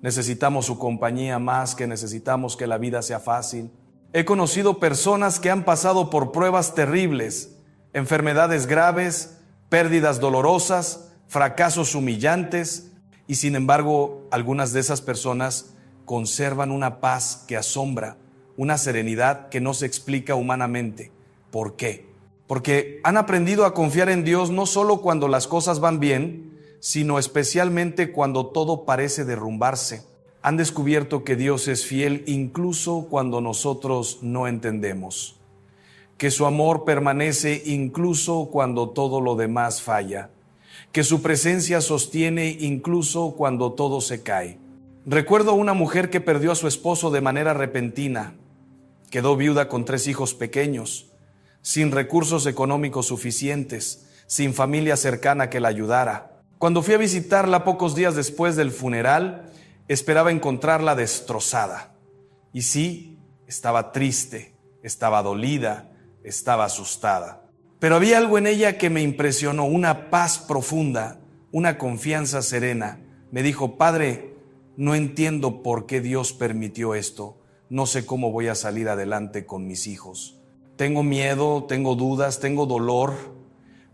Necesitamos su compañía más que necesitamos que la vida sea fácil. He conocido personas que han pasado por pruebas terribles, enfermedades graves, pérdidas dolorosas, fracasos humillantes, y sin embargo, algunas de esas personas conservan una paz que asombra, una serenidad que no se explica humanamente. ¿Por qué? Porque han aprendido a confiar en Dios no solo cuando las cosas van bien, sino especialmente cuando todo parece derrumbarse. Han descubierto que Dios es fiel incluso cuando nosotros no entendemos, que su amor permanece incluso cuando todo lo demás falla, que su presencia sostiene incluso cuando todo se cae. Recuerdo una mujer que perdió a su esposo de manera repentina. Quedó viuda con 3 hijos pequeños, sin recursos económicos suficientes, sin familia cercana que la ayudara. Cuando fui a visitarla pocos días después del funeral, esperaba encontrarla destrozada. Y sí, estaba triste, estaba dolida, estaba asustada. Pero había algo en ella que me impresionó, una paz profunda, una confianza serena. Me dijo, Padre, no entiendo por qué Dios permitió esto. No sé cómo voy a salir adelante con mis hijos. Tengo miedo, tengo dudas, tengo dolor,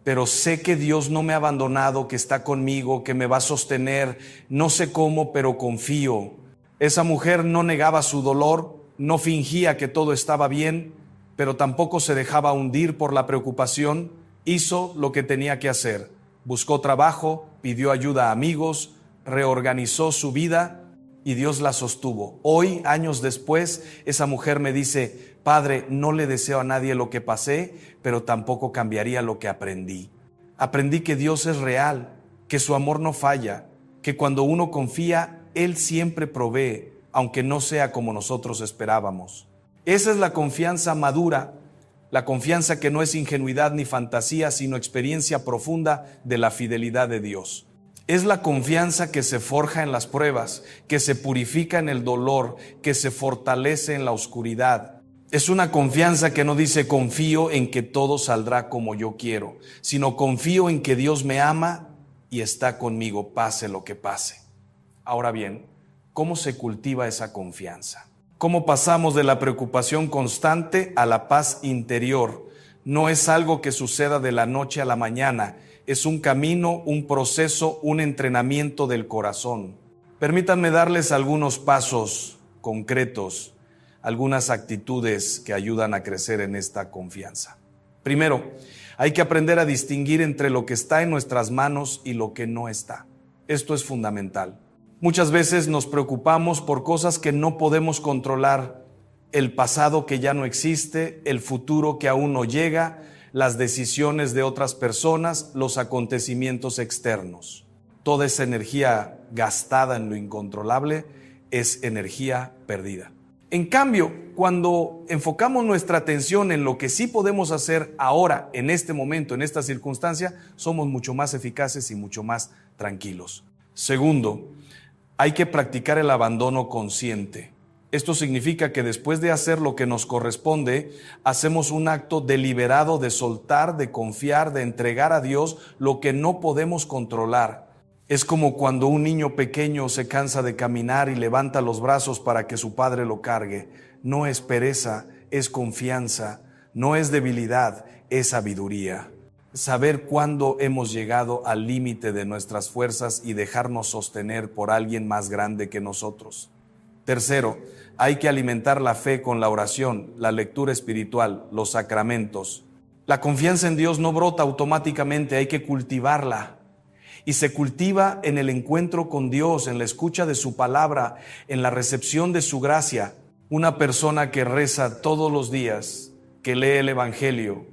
pero sé que Dios no me ha abandonado, que está conmigo, que me va a sostener. No sé cómo, pero confío. Esa mujer no negaba su dolor, no fingía que todo estaba bien, pero tampoco se dejaba hundir por la preocupación. Hizo lo que tenía que hacer. Buscó trabajo, pidió ayuda a amigos, reorganizó su vida y Dios la sostuvo. Hoy, años después, esa mujer me dice, Padre, no le deseo a nadie lo que pasé, pero tampoco cambiaría lo que aprendí. Aprendí que Dios es real, que su amor no falla, que cuando uno confía, Él siempre provee, aunque no sea como nosotros esperábamos. Esa es la confianza madura, la confianza que no es ingenuidad ni fantasía, sino experiencia profunda de la fidelidad de Dios. Es la confianza que se forja en las pruebas, que se purifica en el dolor, que se fortalece en la oscuridad. Es una confianza que no dice confío en que todo saldrá como yo quiero, sino confío en que Dios me ama y está conmigo, pase lo que pase. Ahora bien, ¿cómo se cultiva esa confianza? ¿Cómo pasamos de la preocupación constante a la paz interior? No es algo que suceda de la noche a la mañana, es un camino, un proceso, un entrenamiento del corazón. Permítanme darles algunos pasos concretos, algunas actitudes que ayudan a crecer en esta confianza. Primero, hay que aprender a distinguir entre lo que está en nuestras manos y lo que no está. Esto es fundamental. Muchas veces nos preocupamos por cosas que no podemos controlar, el pasado que ya no existe, el futuro que aún no llega, las decisiones de otras personas, los acontecimientos externos. Toda esa energía gastada en lo incontrolable es energía perdida. En cambio, cuando enfocamos nuestra atención en lo que sí podemos hacer ahora, en este momento, en esta circunstancia, somos mucho más eficaces y mucho más tranquilos. Segundo, hay que practicar el abandono consciente. Esto significa que después de hacer lo que nos corresponde, hacemos un acto deliberado de soltar, de confiar, de entregar a Dios lo que no podemos controlar. Es como cuando un niño pequeño se cansa de caminar y levanta los brazos para que su padre lo cargue. No es pereza, es confianza, no es debilidad, es sabiduría. Saber cuándo hemos llegado al límite de nuestras fuerzas y dejarnos sostener por alguien más grande que nosotros. Tercero, hay que alimentar la fe con la oración, la lectura espiritual, los sacramentos. La confianza en Dios no brota automáticamente, hay que cultivarla. Y se cultiva en el encuentro con Dios, en la escucha de su palabra, en la recepción de su gracia. Una persona que reza todos los días, que lee el Evangelio,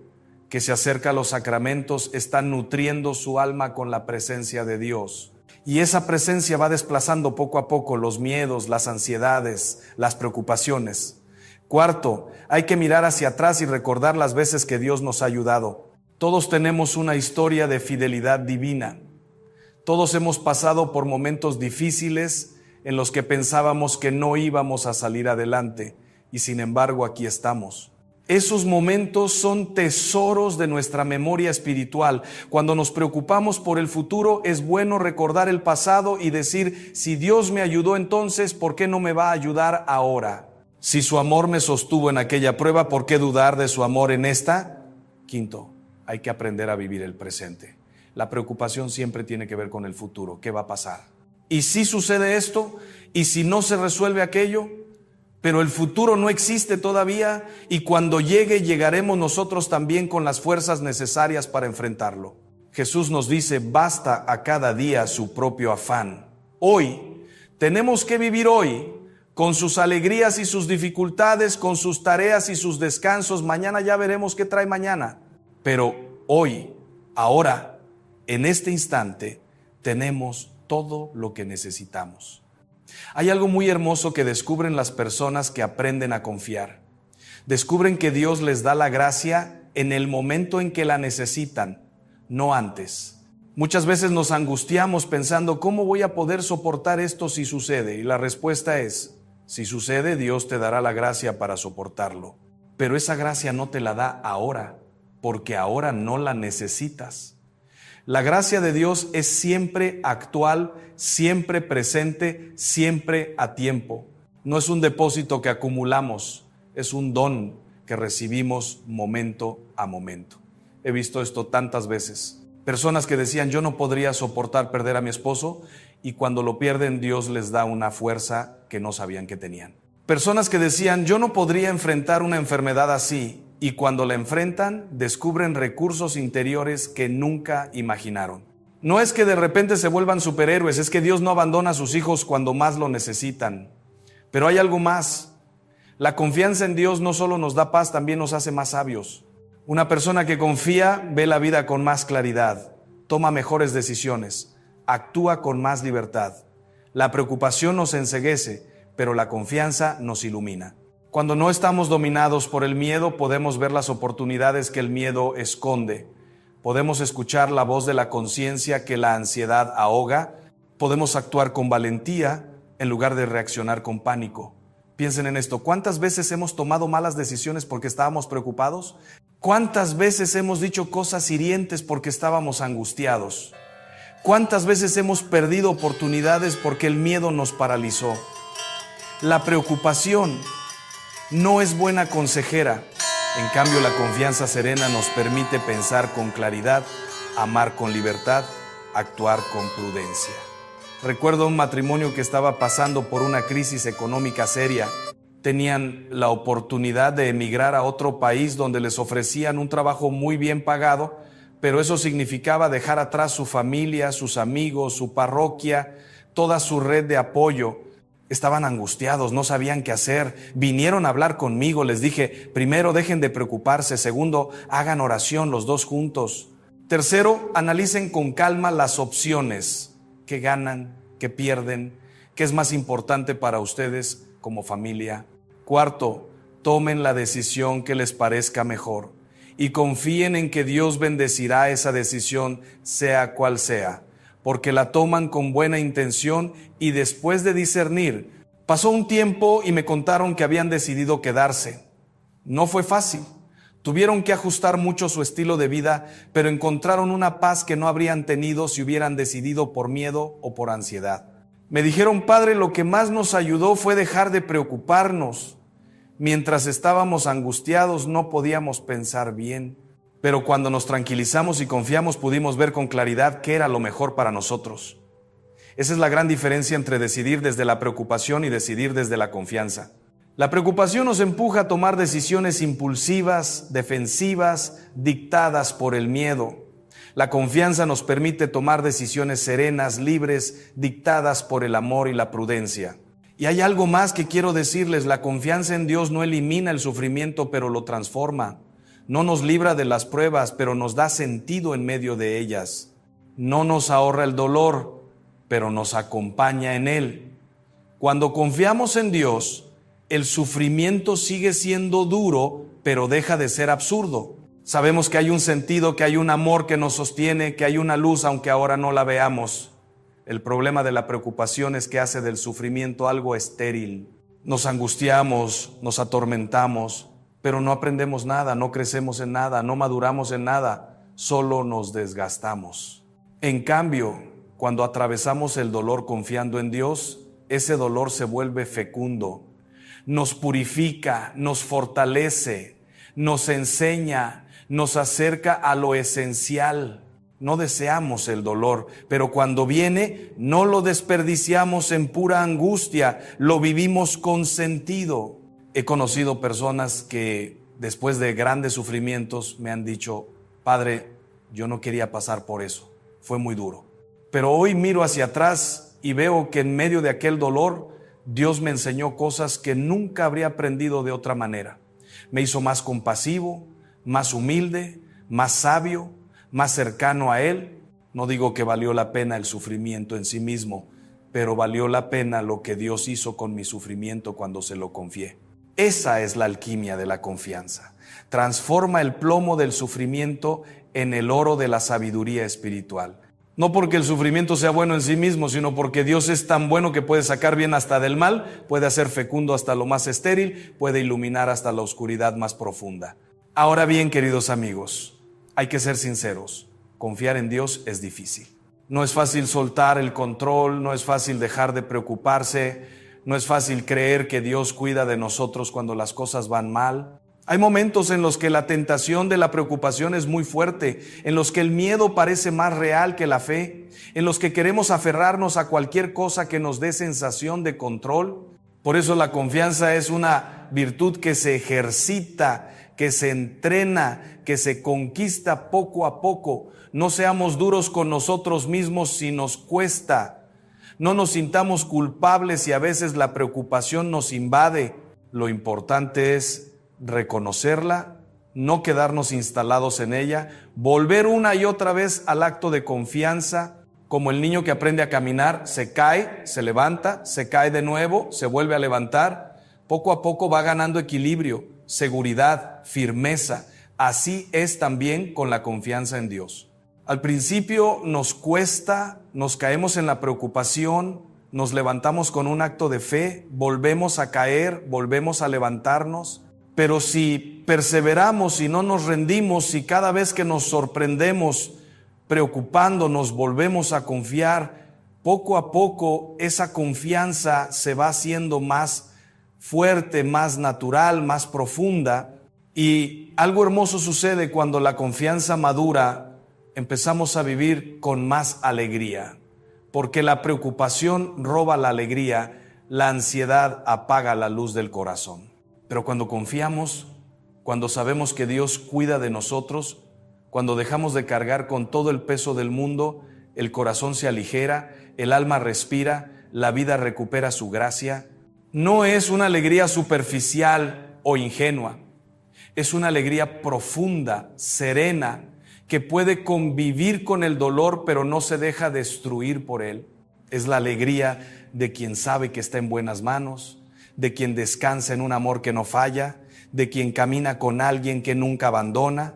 que se acerca a los sacramentos, está nutriendo su alma con la presencia de Dios. Y esa presencia va desplazando poco a poco los miedos, las ansiedades, las preocupaciones. Cuarto, hay que mirar hacia atrás y recordar las veces que Dios nos ha ayudado. Todos tenemos una historia de fidelidad divina. Todos hemos pasado por momentos difíciles en los que pensábamos que no íbamos a salir adelante y sin embargo aquí estamos. Esos momentos son tesoros de nuestra memoria espiritual. Cuando nos preocupamos por el futuro, es bueno recordar el pasado y decir, si Dios me ayudó entonces, ¿por qué no me va a ayudar ahora? Si su amor me sostuvo en aquella prueba, ¿por qué dudar de su amor en esta? Quinto, hay que aprender a vivir el presente. La preocupación siempre tiene que ver con el futuro. ¿Qué va a pasar? ¿Y si sucede esto? ¿Y si no se resuelve aquello? Pero el futuro no existe todavía y cuando llegue, llegaremos nosotros también con las fuerzas necesarias para enfrentarlo. Jesús nos dice, basta a cada día su propio afán. Hoy, tenemos que vivir hoy, con sus alegrías y sus dificultades, con sus tareas y sus descansos. Mañana ya veremos qué trae mañana. Pero hoy, ahora, en este instante, tenemos todo lo que necesitamos. Hay algo muy hermoso que descubren las personas que aprenden a confiar. Descubren que Dios les da la gracia en el momento en que la necesitan, no antes. Muchas veces nos angustiamos pensando, ¿cómo voy a poder soportar esto si sucede? Y la respuesta es, si sucede, Dios te dará la gracia para soportarlo. Pero esa gracia no te la da ahora, porque ahora no la necesitas. La gracia de Dios es siempre actual, siempre presente, siempre a tiempo. No es un depósito que acumulamos, es un don que recibimos momento a momento. He visto esto tantas veces. Personas que decían, yo no podría soportar perder a mi esposo, y cuando lo pierden, Dios les da una fuerza que no sabían que tenían. Personas que decían, yo no podría enfrentar una enfermedad así, y cuando la enfrentan, descubren recursos interiores que nunca imaginaron. No es que de repente se vuelvan superhéroes, es que Dios no abandona a sus hijos cuando más lo necesitan. Pero hay algo más. La confianza en Dios no solo nos da paz, también nos hace más sabios. Una persona que confía ve la vida con más claridad, toma mejores decisiones, actúa con más libertad. La preocupación nos enceguece, pero la confianza nos ilumina. Cuando no estamos dominados por el miedo, podemos ver las oportunidades que el miedo esconde. Podemos escuchar la voz de la conciencia que la ansiedad ahoga. Podemos actuar con valentía en lugar de reaccionar con pánico. Piensen en esto. ¿Cuántas veces hemos tomado malas decisiones porque estábamos preocupados? ¿Cuántas veces hemos dicho cosas hirientes porque estábamos angustiados? ¿Cuántas veces hemos perdido oportunidades porque el miedo nos paralizó? La preocupación no es buena consejera. En cambio, la confianza serena nos permite pensar con claridad, amar con libertad, actuar con prudencia. Recuerdo un matrimonio que estaba pasando por una crisis económica seria. Tenían la oportunidad de emigrar a otro país donde les ofrecían un trabajo muy bien pagado, pero eso significaba dejar atrás su familia, sus amigos, su parroquia, toda su red de apoyo. Estaban angustiados, no sabían qué hacer. Vinieron a hablar conmigo, les dije, primero, dejen de preocuparse. Segundo, hagan oración los dos juntos. Tercero, analicen con calma las opciones. ¿Qué ganan? ¿Qué pierden? ¿Qué es más importante para ustedes como familia? Cuarto, tomen la decisión que les parezca mejor y confíen en que Dios bendecirá esa decisión, sea cual sea, porque la toman con buena intención y después de discernir. Pasó un tiempo y me contaron que habían decidido quedarse. No fue fácil. Tuvieron que ajustar mucho su estilo de vida, pero encontraron una paz que no habrían tenido si hubieran decidido por miedo o por ansiedad. Me dijeron, padre, lo que más nos ayudó fue dejar de preocuparnos. Mientras estábamos angustiados no podíamos pensar bien, pero cuando nos tranquilizamos y confiamos pudimos ver con claridad qué era lo mejor para nosotros. Esa es la gran diferencia entre decidir desde la preocupación y decidir desde la confianza. La preocupación nos empuja a tomar decisiones impulsivas, defensivas, dictadas por el miedo. La confianza nos permite tomar decisiones serenas, libres, dictadas por el amor y la prudencia. Y hay algo más que quiero decirles: la confianza en Dios no elimina el sufrimiento, pero lo transforma. No nos libra de las pruebas, pero nos da sentido en medio de ellas. No nos ahorra el dolor, pero nos acompaña en él. Cuando confiamos en Dios, el sufrimiento sigue siendo duro, pero deja de ser absurdo. Sabemos que hay un sentido, que hay un amor que nos sostiene, que hay una luz, aunque ahora no la veamos. El problema de la preocupación es que hace del sufrimiento algo estéril. Nos angustiamos, nos atormentamos, pero no aprendemos nada, no crecemos en nada, no maduramos en nada, solo nos desgastamos. En cambio, cuando atravesamos el dolor confiando en Dios, ese dolor se vuelve fecundo. Nos purifica, nos fortalece, nos enseña, nos acerca a lo esencial. No deseamos el dolor, pero cuando viene, no lo desperdiciamos en pura angustia, lo vivimos con sentido. He conocido personas que después de grandes sufrimientos me han dicho, padre, yo no quería pasar por eso, fue muy duro. Pero hoy miro hacia atrás y veo que en medio de aquel dolor, Dios me enseñó cosas que nunca habría aprendido de otra manera. Me hizo más compasivo, más humilde, más sabio, más cercano a Él. No digo que valió la pena el sufrimiento en sí mismo, pero valió la pena lo que Dios hizo con mi sufrimiento cuando se lo confié. Esa es la alquimia de la confianza. Transforma el plomo del sufrimiento en el oro de la sabiduría espiritual. No porque el sufrimiento sea bueno en sí mismo, sino porque Dios es tan bueno que puede sacar bien hasta del mal, puede hacer fecundo hasta lo más estéril, puede iluminar hasta la oscuridad más profunda. Ahora bien, queridos amigos, hay que ser sinceros. Confiar en Dios es difícil. No es fácil soltar el control, no es fácil dejar de preocuparse, no es fácil creer que Dios cuida de nosotros cuando las cosas van mal. Hay momentos en los que la tentación de la preocupación es muy fuerte, en los que el miedo parece más real que la fe, en los que queremos aferrarnos a cualquier cosa que nos dé sensación de control. Por eso la confianza es una virtud que se ejercita, que se entrena, que se conquista poco a poco. No seamos duros con nosotros mismos si nos cuesta. No nos sintamos culpables si a veces la preocupación nos invade. Lo importante es reconocerla, no quedarnos instalados en ella, volver una y otra vez al acto de confianza, como el niño que aprende a caminar, se cae, se levanta, se cae de nuevo, se vuelve a levantar. Poco a poco va ganando equilibrio, seguridad, firmeza. Así es también con la confianza en Dios. Al principio nos cuesta, nos caemos en la preocupación, nos levantamos con un acto de fe, volvemos a caer, volvemos a levantarnos. Pero si perseveramos y no nos rendimos, si cada vez que nos sorprendemos preocupándonos volvemos a confiar, poco a poco esa confianza se va haciendo más fuerte, más natural, más profunda. Y algo hermoso sucede cuando la confianza madura, empezamos a vivir con más alegría, porque la preocupación roba la alegría, la ansiedad apaga la luz del corazón. Pero cuando confiamos, cuando sabemos que Dios cuida de nosotros, cuando dejamos de cargar con todo el peso del mundo, el corazón se aligera, el alma respira, la vida recupera su gracia. No es una alegría superficial o ingenua, es una alegría profunda, serena, que puede convivir con el dolor, pero no se deja destruir por él. Es la alegría de quien sabe que está en buenas manos, de quien descansa en un amor que no falla, de quien camina con alguien que nunca abandona.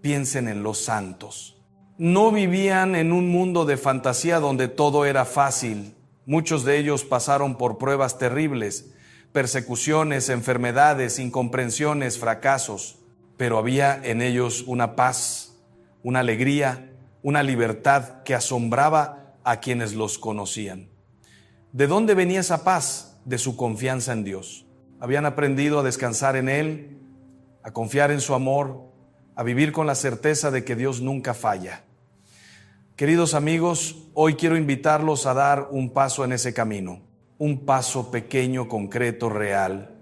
Piensen en los santos. No vivían en un mundo de fantasía donde todo era fácil. Muchos de ellos pasaron por pruebas terribles, persecuciones, enfermedades, incomprensiones, fracasos. Pero había en ellos una paz, una alegría, una libertad que asombraba a quienes los conocían. ¿De dónde venía esa paz? De su confianza en Dios. Habían aprendido a descansar en Él, a confiar en su amor, a vivir con la certeza de que Dios nunca falla. Queridos amigos, hoy quiero invitarlos a dar un paso en ese camino, un paso pequeño, concreto, real.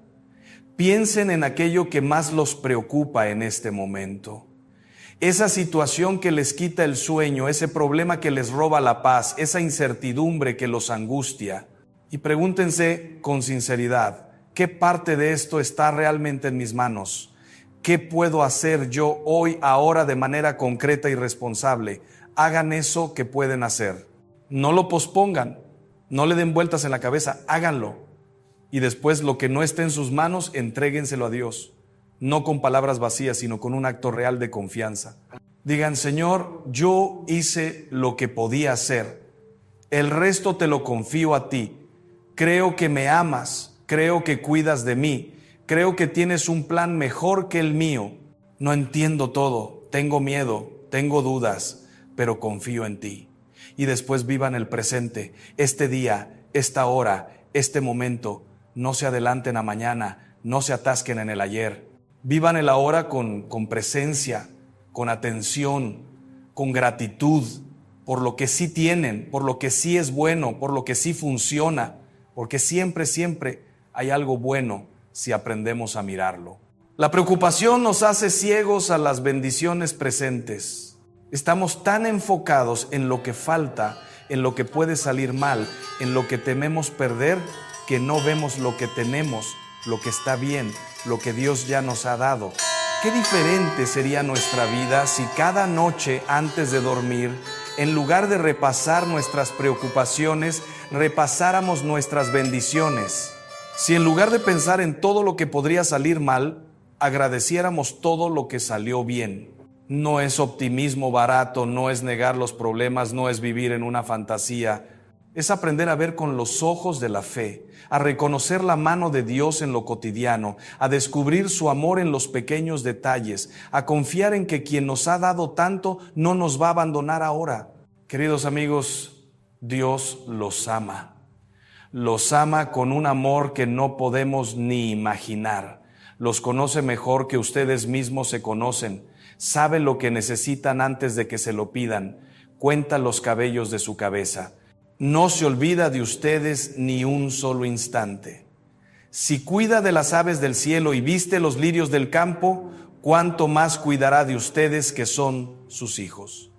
Piensen en aquello que más los preocupa en este momento. Esa situación que les quita el sueño, ese problema que les roba la paz, esa incertidumbre que los angustia. Y pregúntense con sinceridad, ¿qué parte de esto está realmente en mis manos? ¿Qué puedo hacer yo hoy, ahora, de manera concreta y responsable? Hagan eso que pueden hacer. No lo pospongan, no le den vueltas en la cabeza, háganlo. Y después lo que no esté en sus manos, entréguenselo a Dios. No con palabras vacías, sino con un acto real de confianza. Digan, Señor, yo hice lo que podía hacer. El resto te lo confío a ti. Creo que me amas, creo que cuidas de mí. Creo que tienes un plan mejor que el mío. No entiendo todo, tengo miedo, tengo dudas, pero confío en ti. Y después vivan el presente, este día, esta hora, este momento. No se adelanten a mañana, no se atasquen en el ayer. Vivan el ahora con presencia, con atención, con gratitud, por lo que sí tienen, por lo que sí es bueno, por lo que sí funciona, porque siempre, siempre hay algo bueno si aprendemos a mirarlo. La preocupación nos hace ciegos a las bendiciones presentes. Estamos tan enfocados en lo que falta, en lo que puede salir mal, en lo que tememos perder, que no vemos lo que tenemos, lo que está bien, lo que Dios ya nos ha dado. Qué diferente sería nuestra vida si cada noche antes de dormir, en lugar de repasar nuestras preocupaciones, repasáramos nuestras bendiciones. Si en lugar de pensar en todo lo que podría salir mal, agradeciéramos todo lo que salió bien. No es optimismo barato, no es negar los problemas, no es vivir en una fantasía. Es aprender a ver con los ojos de la fe, a reconocer la mano de Dios en lo cotidiano, a descubrir su amor en los pequeños detalles, a confiar en que quien nos ha dado tanto no nos va a abandonar ahora. Queridos amigos, Dios los ama. Los ama con un amor que no podemos ni imaginar. Los conoce mejor que ustedes mismos se conocen. Sabe lo que necesitan antes de que se lo pidan. Cuenta los cabellos de su cabeza. No se olvida de ustedes ni un solo instante. Si cuida de las aves del cielo y viste los lirios del campo, ¿cuánto más cuidará de ustedes que son sus hijos?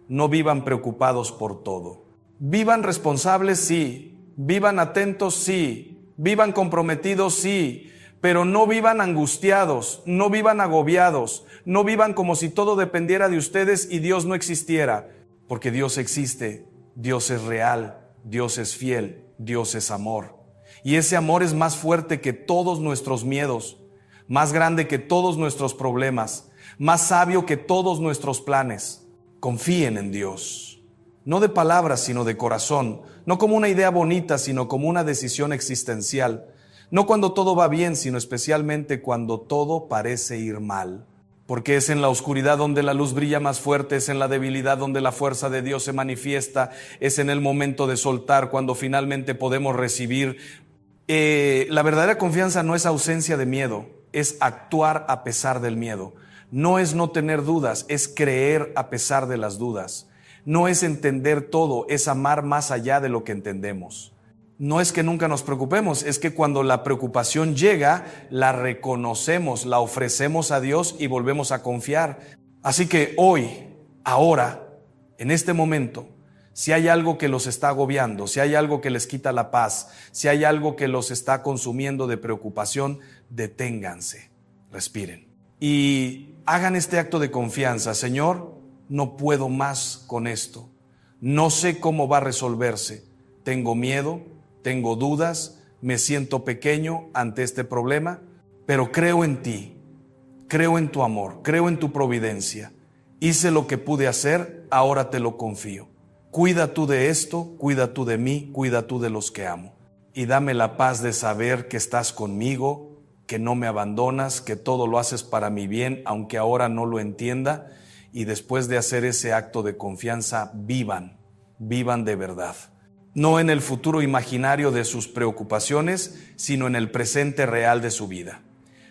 No vivan preocupados por todo. Vivan responsables, sí. Vivan atentos, sí. Vivan comprometidos, sí. Pero no vivan angustiados, no vivan agobiados, no vivan como si todo dependiera de ustedes y Dios no existiera. porque Dios existe, Dios es real, Dios es fiel, Dios es amor. Y ese amor es más fuerte que todos nuestros miedos, más grande que todos nuestros problemas, más sabio que todos nuestros planes. Confíen en Dios, no de palabras, sino de corazón, no como una idea bonita, sino como una decisión existencial, no cuando todo va bien, sino especialmente cuando todo parece ir mal. Porque es en la oscuridad donde la luz brilla más fuerte, es en la debilidad donde la fuerza de Dios se manifiesta, es en el momento de soltar cuando finalmente podemos recibir. La verdadera confianza no es ausencia de miedo, es actuar a pesar del miedo. No es no tener dudas, es creer a pesar de las dudas. No es entender todo, es amar más allá de lo que entendemos. No es que nunca nos preocupemos, es que cuando la preocupación llega, la reconocemos, la ofrecemos a Dios y volvemos a confiar. Así que hoy, ahora, en este momento, si hay algo que los está agobiando, si hay algo que les quita la paz, si hay algo que los está consumiendo de preocupación, deténganse, respiren y hagan este acto de confianza. Señor, no puedo más con esto, no sé cómo va a resolverse, tengo miedo, tengo dudas, me siento pequeño ante este problema, pero creo en ti, creo en tu amor, creo en tu providencia. Hice lo que pude hacer, ahora te lo confío. Cuida tú de esto, cuida tú de mí, cuida tú de los que amo. Y dame la paz de saber que estás conmigo, que no me abandonas, que todo lo haces para mi bien, aunque ahora no lo entienda. Y después de hacer ese acto de confianza, vivan de verdad. No en el futuro imaginario de sus preocupaciones, sino en el presente real de su vida.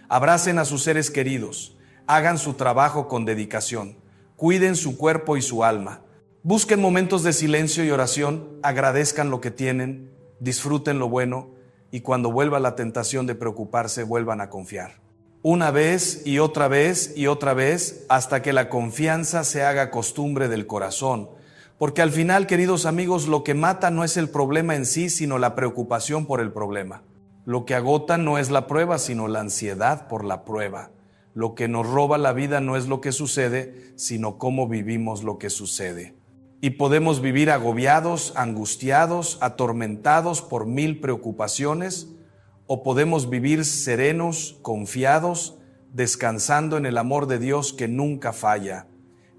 Abracen a sus seres queridos, hagan su trabajo con dedicación, cuiden su cuerpo y su alma. Busquen momentos de silencio y oración, agradezcan lo que tienen, disfruten lo bueno y cuando vuelva la tentación de preocuparse, vuelvan a confiar. Una vez y otra vez y otra vez hasta que la confianza se haga costumbre del corazón. Porque al final, queridos amigos, lo que mata no es el problema en sí, sino la preocupación por el problema. Lo que agota no es la prueba, sino la ansiedad por la prueba. Lo que nos roba la vida no es lo que sucede, sino cómo vivimos lo que sucede. Y podemos vivir agobiados, angustiados, atormentados por 1000 preocupaciones, o podemos vivir serenos, confiados, descansando en el amor de Dios que nunca falla.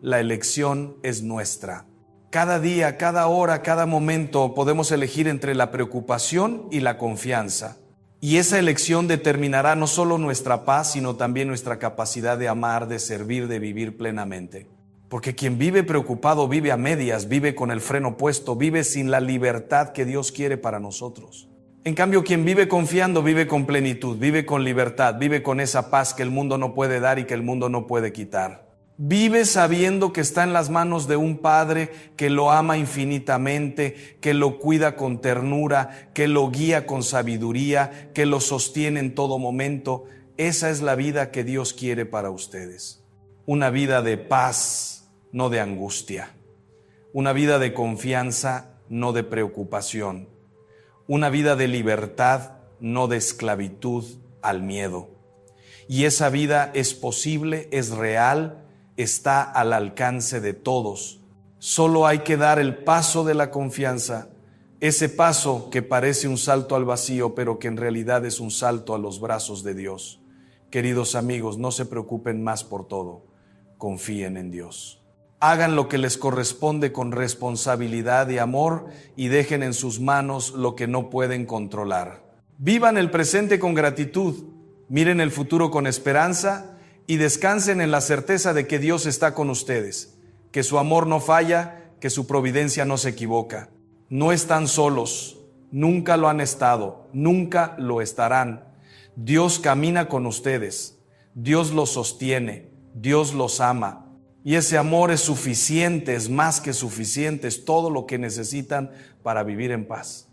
La elección es nuestra. Cada día, cada hora, cada momento podemos elegir entre la preocupación y la confianza. Y esa elección determinará no solo nuestra paz, sino también nuestra capacidad de amar, de servir, de vivir plenamente. Porque quien vive preocupado vive a medias, vive con el freno puesto, vive sin la libertad que Dios quiere para nosotros. En cambio, quien vive confiando vive con plenitud, vive con libertad, vive con esa paz que el mundo no puede dar y que el mundo no puede quitar. Vive sabiendo que está en las manos de un Padre que lo ama infinitamente, que lo cuida con ternura, que lo guía con sabiduría, que lo sostiene en todo momento. Esa es la vida que Dios quiere para ustedes. Una vida de paz, no de angustia. Una vida de confianza, no de preocupación. Una vida de libertad, no de esclavitud al miedo. Y esa vida es posible, es real, está al alcance de todos. Solo hay que dar el paso de la confianza, ese paso que parece un salto al vacío, pero que en realidad es un salto a los brazos de Dios. Queridos amigos, no se preocupen más por todo, confíen en Dios. Hagan lo que les corresponde con responsabilidad y amor y dejen en sus manos lo que no pueden controlar. Vivan el presente con gratitud, miren el futuro con esperanza y descansen en la certeza de que Dios está con ustedes, que su amor no falla, que su providencia no se equivoca. No están solos, nunca lo han estado, nunca lo estarán. Dios camina con ustedes, Dios los sostiene, Dios los ama. Y ese amor es suficiente, es más que suficiente, es todo lo que necesitan para vivir en paz.